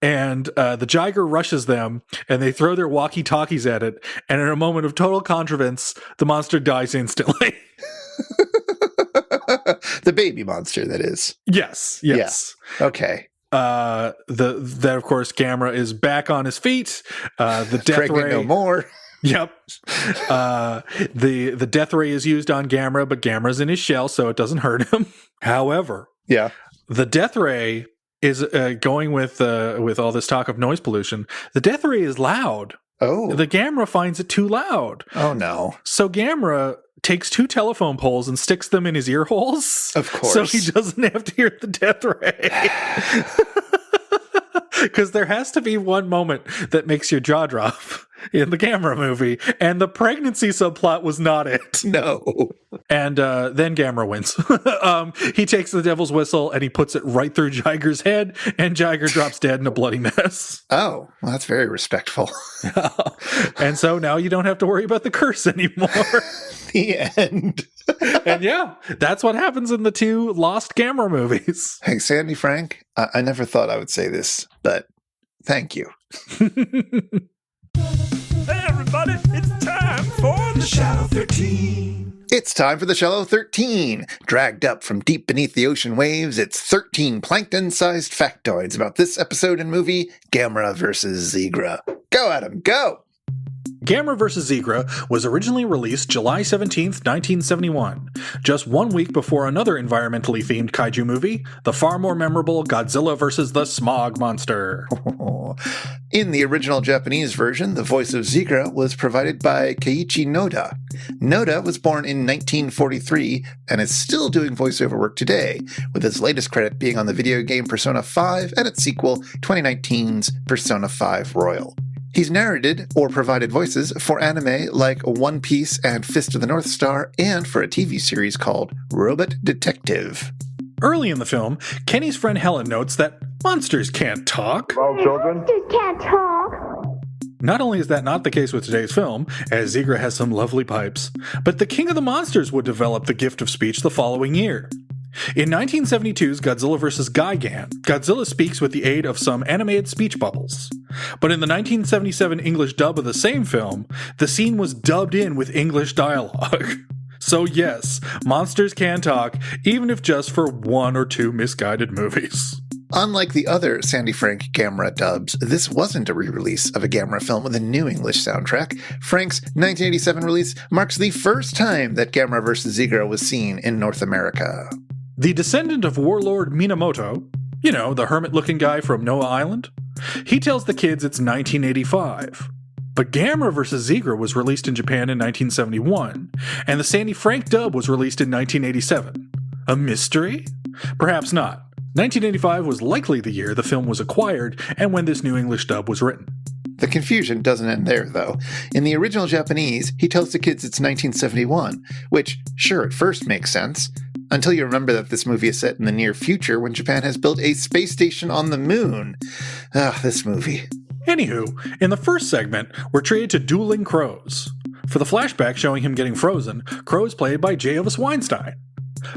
and the Jiger rushes them, and they throw their walkie-talkies at it, and in a moment of total contrivance, the monster dies instantly. The baby monster, that is. Yes. Yeah. Okay. Then of course Gamera is back on his feet. The death Pregnant ray. No more. Yep. The death ray is used on Gamera, but Gamera's in his shell, so it doesn't hurt him. However, the death ray is going with all this talk of noise pollution. The death ray is loud. Oh. The Gamera finds it too loud. Oh no. So Gamera takes 2 telephone poles and sticks them in his ear holes. Of course. So he doesn't have to hear the death ray. Because there has to be one moment that makes your jaw drop in the Gamera movie, and the pregnancy subplot was not it. No. And then Gamera wins. He takes the devil's whistle and he puts it right through Jiger's head, and Jiger drops dead in a bloody mess. Oh, well, that's very respectful. And so now you don't have to worry about the curse anymore. The end. And yeah, that's what happens in the 2 lost Gamera movies. Hey, Sandy Frank, I never thought I would say this, but thank you. Hey everybody, it's time for the Shallow 13. It's time for the Shallow 13. Dragged up from deep beneath the ocean waves, it's 13 plankton-sized factoids about this episode and movie, Gamera vs. Zigra. Go, Adam, go! Gamera vs. Zigra was originally released July 17th, 1971, just 1 week before another environmentally themed kaiju movie, the far more memorable Godzilla vs. the Smog Monster. In the original Japanese version, the voice of Zigra was provided by Keiichi Noda. Noda was born in 1943 and is still doing voiceover work today, with his latest credit being on the video game Persona 5 and its sequel, 2019's Persona 5 Royal. He's narrated or provided voices for anime like One Piece and Fist of the North Star, and for a TV series called Robot Detective. Early in the film, Kenny's friend Helen notes that monsters can't talk. Well, children. Monsters can't talk. Not only is that not the case with today's film, as Zigra has some lovely pipes, but the King of the Monsters would develop the gift of speech the following year. In 1972's Godzilla vs. Gigan, Godzilla speaks with the aid of some animated speech bubbles. But in the 1977 English dub of the same film, the scene was dubbed in with English dialogue. So yes, monsters can talk, even if just for 1 or 2 misguided movies. Unlike the other Sandy Frank Gamera dubs, this wasn't a re-release of a Gamera film with a new English soundtrack. Frank's 1987 release marks the first time that Gamera vs. Zigra was seen in North America. The descendant of Warlord Minamoto, you know, the hermit-looking guy from Noah Island, he tells the kids it's 1985. But Gamera vs. Zigra was released in Japan in 1971, and the Sandy Frank dub was released in 1987. A mystery? Perhaps not. 1985 was likely the year the film was acquired and when this new English dub was written. The confusion doesn't end there, though. In the original Japanese, he tells the kids it's 1971, which, sure, at first makes sense, until you remember that this movie is set in the near future when Japan has built a space station on the moon. This movie. Anywho, in the first segment, we're treated to Dueling Crows. For the flashback showing him getting frozen, Crow is played by J. Elvis Weinstein.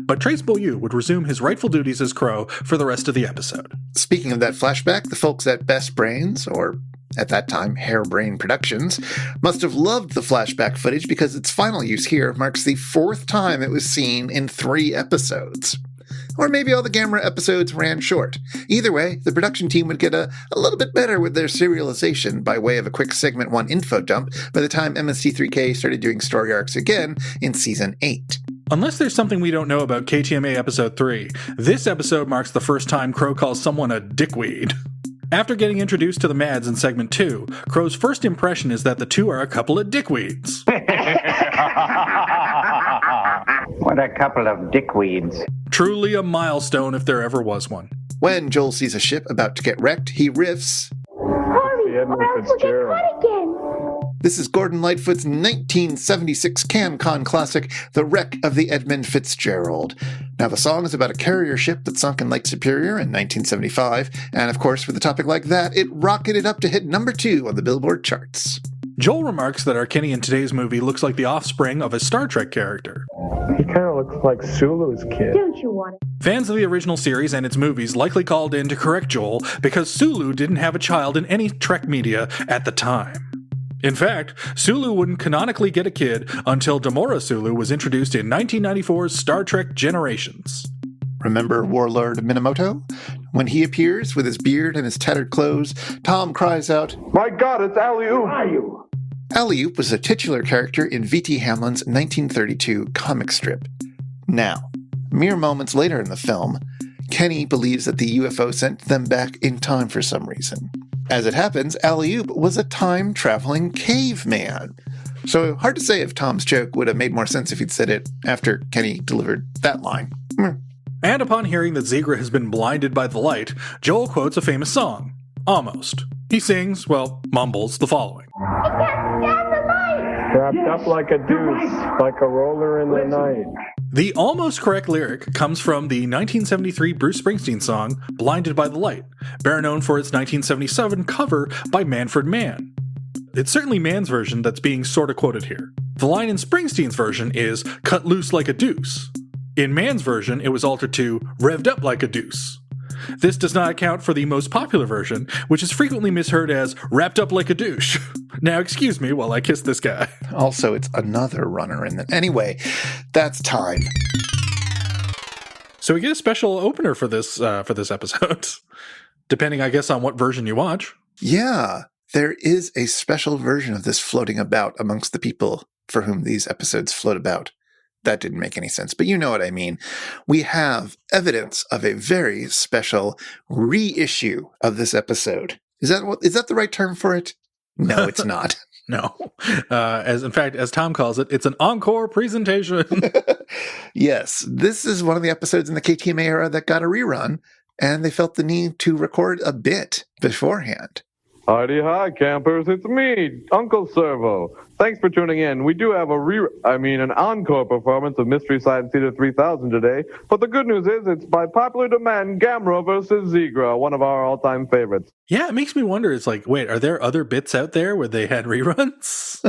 But Trace Beaulieu would resume his rightful duties as Crow for the rest of the episode. Speaking of that flashback, the folks at Best Brains, or at that time, Hairbrain Productions, must have loved the flashback footage because its final use here marks the 4th time it was seen in 3 episodes. Or maybe all the Gamera episodes ran short. Either way, the production team would get a little bit better with their serialization by way of a quick segment 1 info dump by the time MST3K started doing story arcs again in Season 8. Unless there's something we don't know about KTMA Episode 3, this episode marks the first time Crow calls someone a dickweed. After getting introduced to the Mads in segment 2, Crow's first impression is that the two are a couple of dickweeds. What a couple of dickweeds. Truly a milestone if there ever was one. When Joel sees a ship about to get wrecked, he riffs, Hurry, or else we'll get caught again. This is Gordon Lightfoot's 1976 CamCon classic, The Wreck of the Edmund Fitzgerald. Now, the song is about a carrier ship that sunk in Lake Superior in 1975, and of course, with a topic like that, it rocketed up to hit number 2 on the Billboard charts. Joel remarks that our Kenny in today's movie looks like the offspring of a Star Trek character. He kind of looks like Sulu's kid. Don't you want it? Fans of the original series and its movies likely called in to correct Joel because Sulu didn't have a child in any Trek media at the time. In fact, Sulu wouldn't canonically get a kid until Demora Sulu was introduced in 1994's Star Trek Generations. Remember Warlord Minamoto? When he appears with his beard and his tattered clothes, Tom cries out, My God, it's Alley-oop! Are you? Alley-oop was a titular character in V.T. Hamlin's 1932 comic strip. Now, mere moments later in the film, Kenny believes that the UFO sent them back in time for some reason. As it happens, Alley-oop was a time-traveling caveman. So hard to say if Tom's joke would have made more sense if he'd said it after Kenny delivered that line. And upon hearing that Zigra has been blinded by the light, Joel quotes a famous song, Almost. He sings, mumbles the following. Wrapped up like a deuce, like a roller in the night. The almost correct lyric comes from the 1973 Bruce Springsteen song, Blinded by the Light, better known for its 1977 cover by Manfred Mann. It's certainly Mann's version that's being sort of quoted here. The line in Springsteen's version is, cut loose like a deuce. In Mann's version, it was altered to, revved up like a deuce. This does not account for the most popular version, which is frequently misheard as, wrapped up like a douche. Now excuse me while I kiss this guy. Also, it's another runner in the... Anyway, that's time. So we get a special opener for this episode, depending, I guess, on what version you watch. Yeah, there is a special version of this floating about amongst the people for whom these episodes float about. That didn't make any sense, but you know what I mean. We have evidence of a very special reissue of this episode. Is that the right term for it? No, it's not. No. As Tom calls it, it's an encore presentation. Yes, this is one of the episodes in the KTMA era that got a rerun, and they felt the need to record a bit beforehand. Heidi hi, campers. It's me, Uncle Servo. Thanks for tuning in. We do have an encore performance of Mystery Science Theater 3000 today, but the good news is it's by popular demand Gamera versus Zigra, one of our all-time favorites. Yeah, it makes me wonder. It's like, wait, are there other bits out there where they had reruns?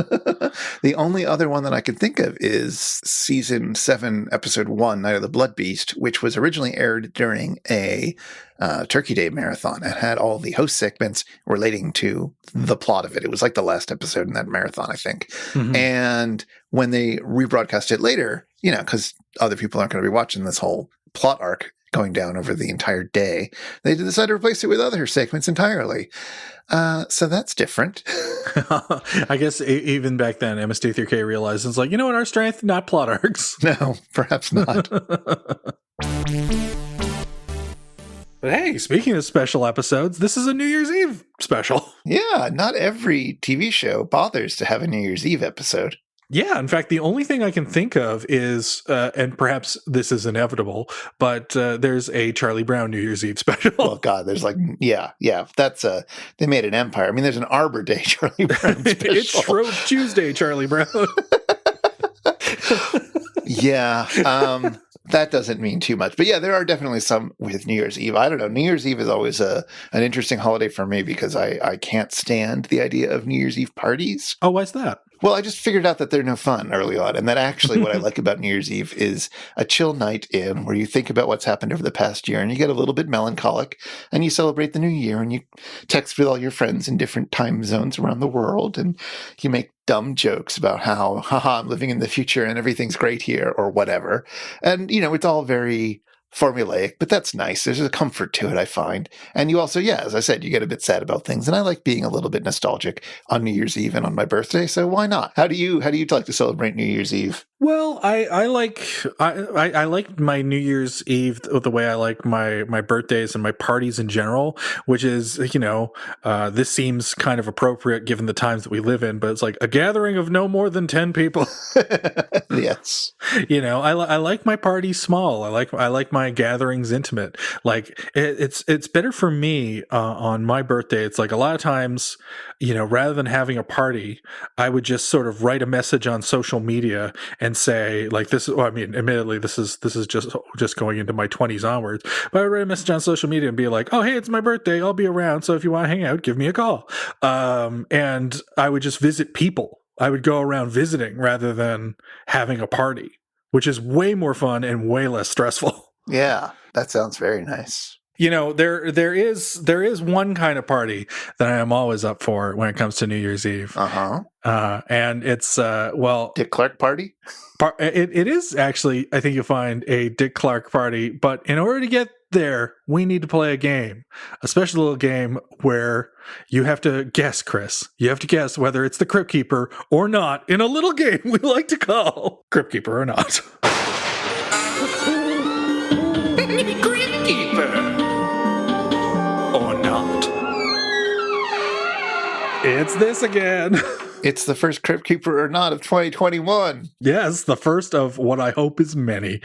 The only other one that I can think of is Season 7, Episode 1, Night of the Blood Beast, which was originally aired during a Turkey Day marathon and had all the host segments relating to the plot of it. It was like the last episode in that marathon, I think. Mm-hmm. And when they rebroadcast it later, because other people aren't going to be watching this whole plot arc going down over the entire day, they decided to replace it with other segments entirely. So that's different. I guess even back then, MST3K realized it's like, you know what, our strength, not plot arcs. No, perhaps not. But hey, speaking of special episodes, this is a New Year's Eve special. Yeah, not every TV show bothers to have a New Year's Eve episode. Yeah, in fact, the only thing I can think of is, and perhaps this is inevitable, but there's a Charlie Brown New Year's Eve special. Oh God, there's like, yeah, that's they made an empire. I mean, there's an Arbor Day Charlie Brown special. It's Shrove Tuesday, Charlie Brown. Yeah, that doesn't mean too much. But yeah, there are definitely some with New Year's Eve. I don't know. New Year's Eve is always an interesting holiday for me because I can't stand the idea of New Year's Eve parties. Oh, why's that? Well, I just figured out that they're no fun early on. And that actually what I like about New Year's Eve is a chill night in where you think about what's happened over the past year and you get a little bit melancholic and you celebrate the new year and you text with all your friends in different time zones around the world and you make dumb jokes about how, haha, I'm living in the future and everything's great here or whatever. And, it's all very formulaic, but that's nice. There's a comfort to it, I find. And you also, yeah, as I said, you get a bit sad about things. And I like being a little bit nostalgic on New Year's Eve and on my birthday. So why not? How do you like to celebrate New Year's Eve? Well, I like my New Year's Eve the way I like my birthdays and my parties in general, which is, this seems kind of appropriate given the times that we live in, but it's like a gathering of no more than 10 people. Yes. I like my parties small. I like my gatherings intimate. Like it's better for me on my birthday. It's like a lot of times, rather than having a party, I would just sort of write a message on social media and say like this. Well, I mean, admittedly, this is just going into my 20s onwards. But I would write a message on social media and be like, "Oh, hey, it's my birthday. I'll be around. So if you want to hang out, give me a call." And I would just visit people. I would go around visiting rather than having a party, which is way more fun and way less stressful. Yeah, that sounds very nice. There is one kind of party that I am always up for when it comes to New Year's Eve. And it's Dick Clark party? It is actually, I think you'll find, a Dick Clark party, but in order to get there, we need to play a special little game where you have to guess, Chris. You have to guess whether it's the Crypt Keeper or not in a little game we like to call Crypt Keeper or Not. Crypt Keeper or not. It's this again. It's the first Crypt Keeper or Not of 2021. Yes, the first of what I hope is many.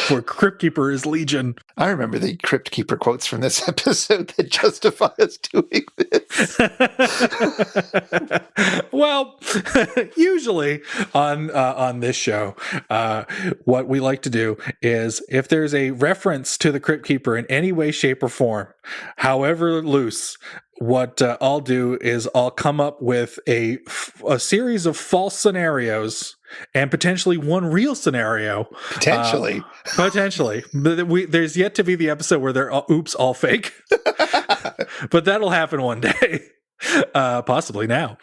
For Crypt Keeper is Legion. I remember the Crypt Keeper quotes from this episode that justify us doing this. Well, usually on this show, what we like to do is if there's a reference to the Crypt Keeper in any way, shape, or form, however loose, what I'll do is I'll come up with a series of false scenarios and potentially one real scenario. Potentially. There's yet to be the episode where they're all fake. But that'll happen one day. Possibly now.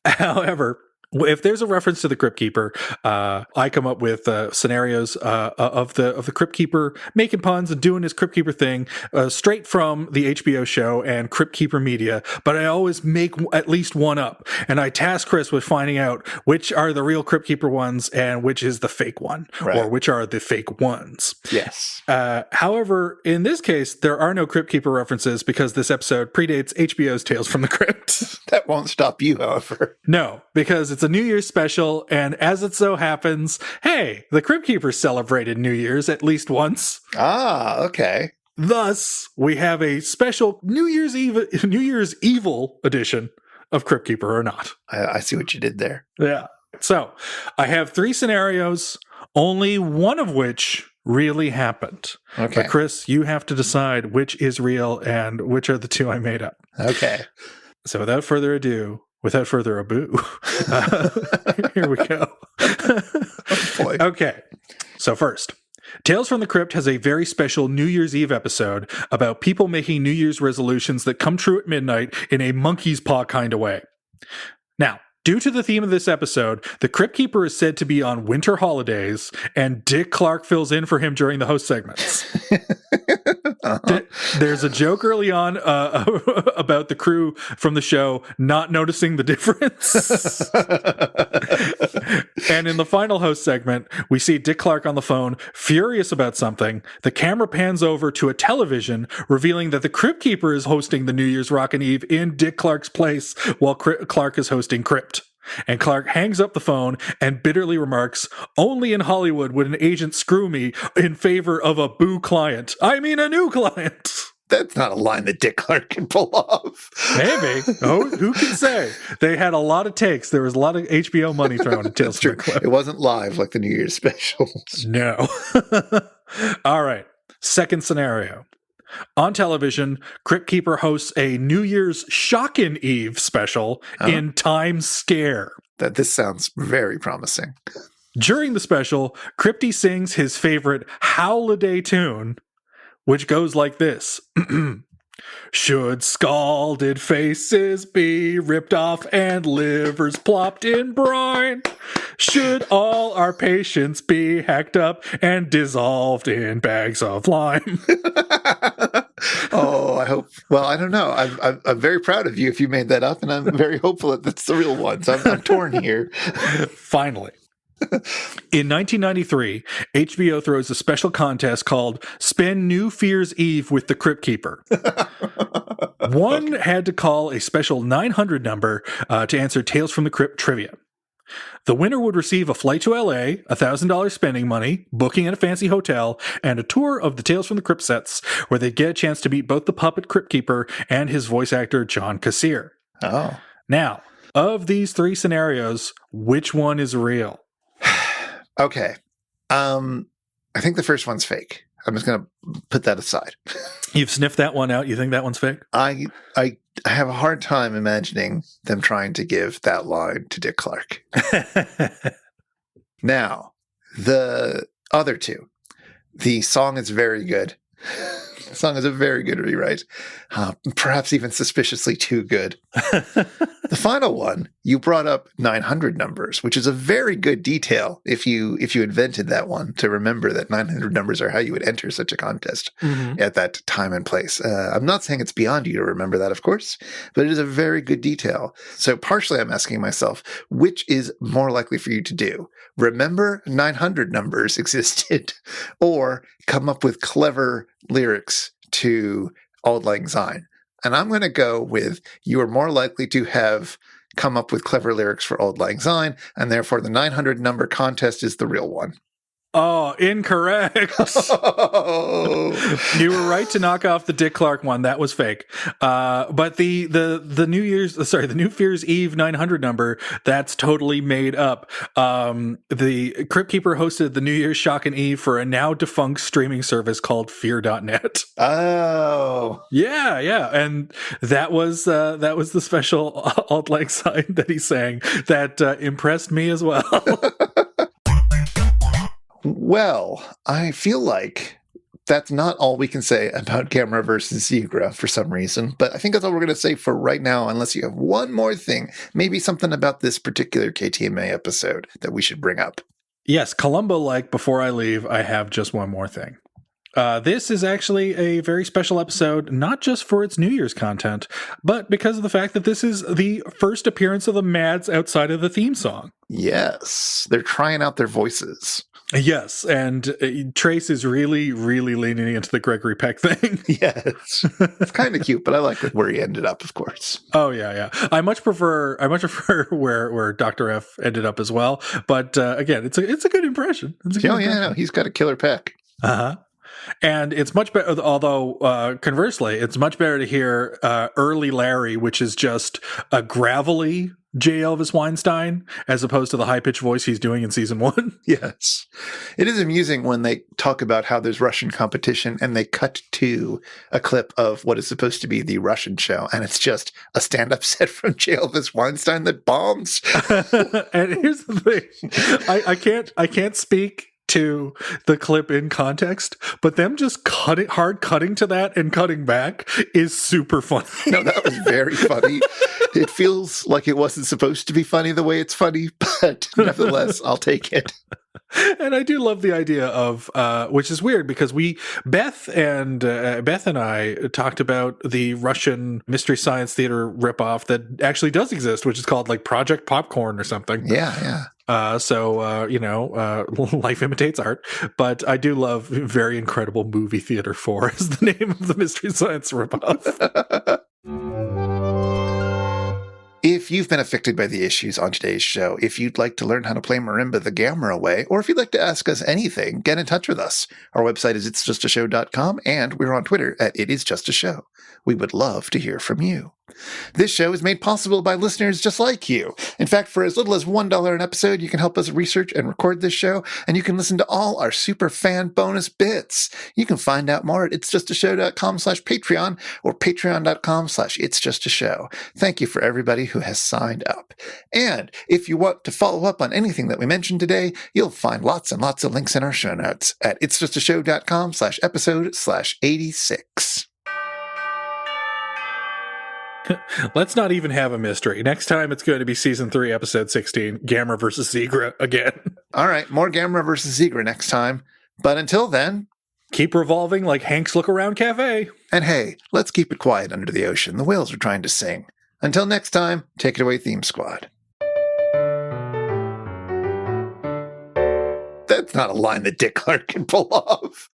However, if there's a reference to the Crypt Keeper, I come up with scenarios of the Crypt Keeper making puns and doing his Crypt Keeper thing straight from the HBO show and Crypt Keeper media, but I always make at least one up, and I task Chris with finding out which are the real Crypt Keeper ones and which is the fake one, or which are the fake ones. Yes. However, in this case, there are no Crypt Keeper references because this episode predates HBO's Tales from the Crypt. That won't stop you, however. No, because it's a New Year's special, and as it so happens, hey, the Crypt Keeper celebrated New Year's at least once. Ah, okay. Thus, we have a special New Year's Evil edition of Crypt Keeper or Not. I see what you did there. Yeah. So, I have 3 scenarios, only one of which really happened. Okay. But Chris, you have to decide which is real and which are the 2 I made up. Okay. So without further ado, here we go. Oh, boy. Okay. So first, Tales from the Crypt has a very special New Year's Eve episode about people making New Year's resolutions that come true at midnight in a monkey's paw kind of way. Now, due to the theme of this episode, the Crypt Keeper is said to be on winter holidays, and Dick Clark fills in for him during the host segments. There's a joke early on about the crew from the show not noticing the difference. And in the final host segment, we see Dick Clark on the phone, furious about something. The camera pans over to a television, revealing that the Crypt Keeper is hosting the New Year's Rockin' Eve in Dick Clark's place while Clark is hosting Crypt. And Clark hangs up the phone and bitterly remarks, only in Hollywood would an agent screw me in favor of a boo client. I mean a new client. That's not a line that Dick Clark can pull off. Maybe. Oh, who can say? They had a lot of takes. There was a lot of HBO money thrown at Tales from the Crypt. It wasn't live like the New Year's specials. No. All right. Second scenario. On television, Crypt Keeper hosts a New Year's Shockin' Eve special in Times Scare. This sounds very promising. During the special, Crypty sings his favorite holiday tune, which goes like this. Should scalded faces be ripped off and livers plopped in brine? Should all our patients be hacked up and dissolved in bags of lime? Oh, I hope. Well, I don't know. I'm very proud of you if you made that up, and I'm very hopeful that that's the real one. So I'm torn here. Finally. In 1993, HBO throws a special contest called Spend New Fear's Eve with the Crypt Keeper. One had to call a special 900 number to answer Tales from the Crypt trivia. The winner would receive a flight to LA, $1,000 spending money, booking at a fancy hotel, and a tour of the Tales from the Crypt sets, where they'd get a chance to meet both the puppet Crypt Keeper and his voice actor, John Kassir. Oh. Now, of these three scenarios, which one is real? Okay. I think the first one's fake. I'm just going to put that aside. You've sniffed that one out? You think that one's fake? I have a hard time imagining them trying to give that line to Dick Clark. Now, the other two. The song is very good. The song is a very good rewrite. Perhaps even suspiciously too good. The final one, you brought up 900 numbers, which is a very good detail if you invented that one, to remember that 900 numbers are how you would enter such a contest at that time and place. I'm not saying it's beyond you to remember that, of course, but it is a very good detail. So partially I'm asking myself, which is more likely for you to do? Remember 900 numbers existed, or come up with clever lyrics to Auld Lang Syne? And I'm going to go with you are more likely to have come up with clever lyrics for Auld Lang Syne, and therefore the 900 number contest is the real one. Oh, incorrect. You were right to knock off the Dick Clark one. That was fake. But the New Fear's Eve 900 number, that's totally made up. The Crypt Keeper hosted the New Year's Shockin' Eve for a now defunct streaming service called Fear.net. Oh. Yeah. And that was the special Auld Lang Syne that he sang that impressed me as well. Well, I feel like that's not all we can say about Gamera versus Zigra for some reason, but I think that's all we're going to say for right now, unless you have one more thing, maybe something about this particular KTMA episode that we should bring up. Yes, Columbo-like, before I leave, I have just one more thing. This is actually a very special episode, not just for its New Year's content, but because of the fact that this is the first appearance of the Mads outside of the theme song. Yes, they're trying out their voices. Yes, and Trace is really, really leaning into the Gregory Peck thing. Yes, it's kind of cute, but I like where he ended up, of course. Oh yeah. I much prefer where Dr. F ended up as well. But again, it's a good impression. No, he's got a killer Peck. And it's much better, although conversely, it's much better to hear early Larry, which is just a gravelly J. Elvis Weinstein, as opposed to the high-pitched voice he's doing in season 1. Yes. It is amusing when they talk about how there's Russian competition and they cut to a clip of what is supposed to be the Russian show, and it's just a stand-up set from J. Elvis Weinstein that bombs. And here's the thing. I can't speak to the clip in context, but them just hard cutting to that and cutting back is super funny. No, that was very funny. It feels like it wasn't supposed to be funny the way it's funny, but nevertheless, I'll take it. And I do love the idea of, which is weird because Beth and I talked about the Russian Mystery Science Theater ripoff that actually does exist, which is called like Project Popcorn or something. Yeah. Life imitates art, but I do love Very Incredible Movie Theater 4 is the name of the Mystery Science ripoff. If you've been affected by the issues on today's show, if you'd like to learn how to play marimba the Gamera way, or if you'd like to ask us anything, get in touch with us. Our website is itsjustashow.com, and we're on Twitter at itisjustashow. We would love to hear from you. This show is made possible by listeners just like you. In fact, for as little as $1 an episode, you can help us research and record this show, and you can listen to all our super fan bonus bits. You can find out more at itsjustashow.com/Patreon or patreon.com/itsjustashow. Thank you for everybody who has signed up. And if you want to follow up on anything that we mentioned today, you'll find lots and lots of links in our show notes at itsjustashow.com/episode/86. Let's not even have a mystery. Next time it's going to be season 3, episode 16, Gamera versus Zigra again. All right, more Gamera versus Zigra next time. But until then, keep revolving like Hank's Look Around Cafe. And hey, let's keep it quiet under the ocean. The whales are trying to sing. Until next time, take it away, Theme Squad. That's not a line that Dick Clark can pull off.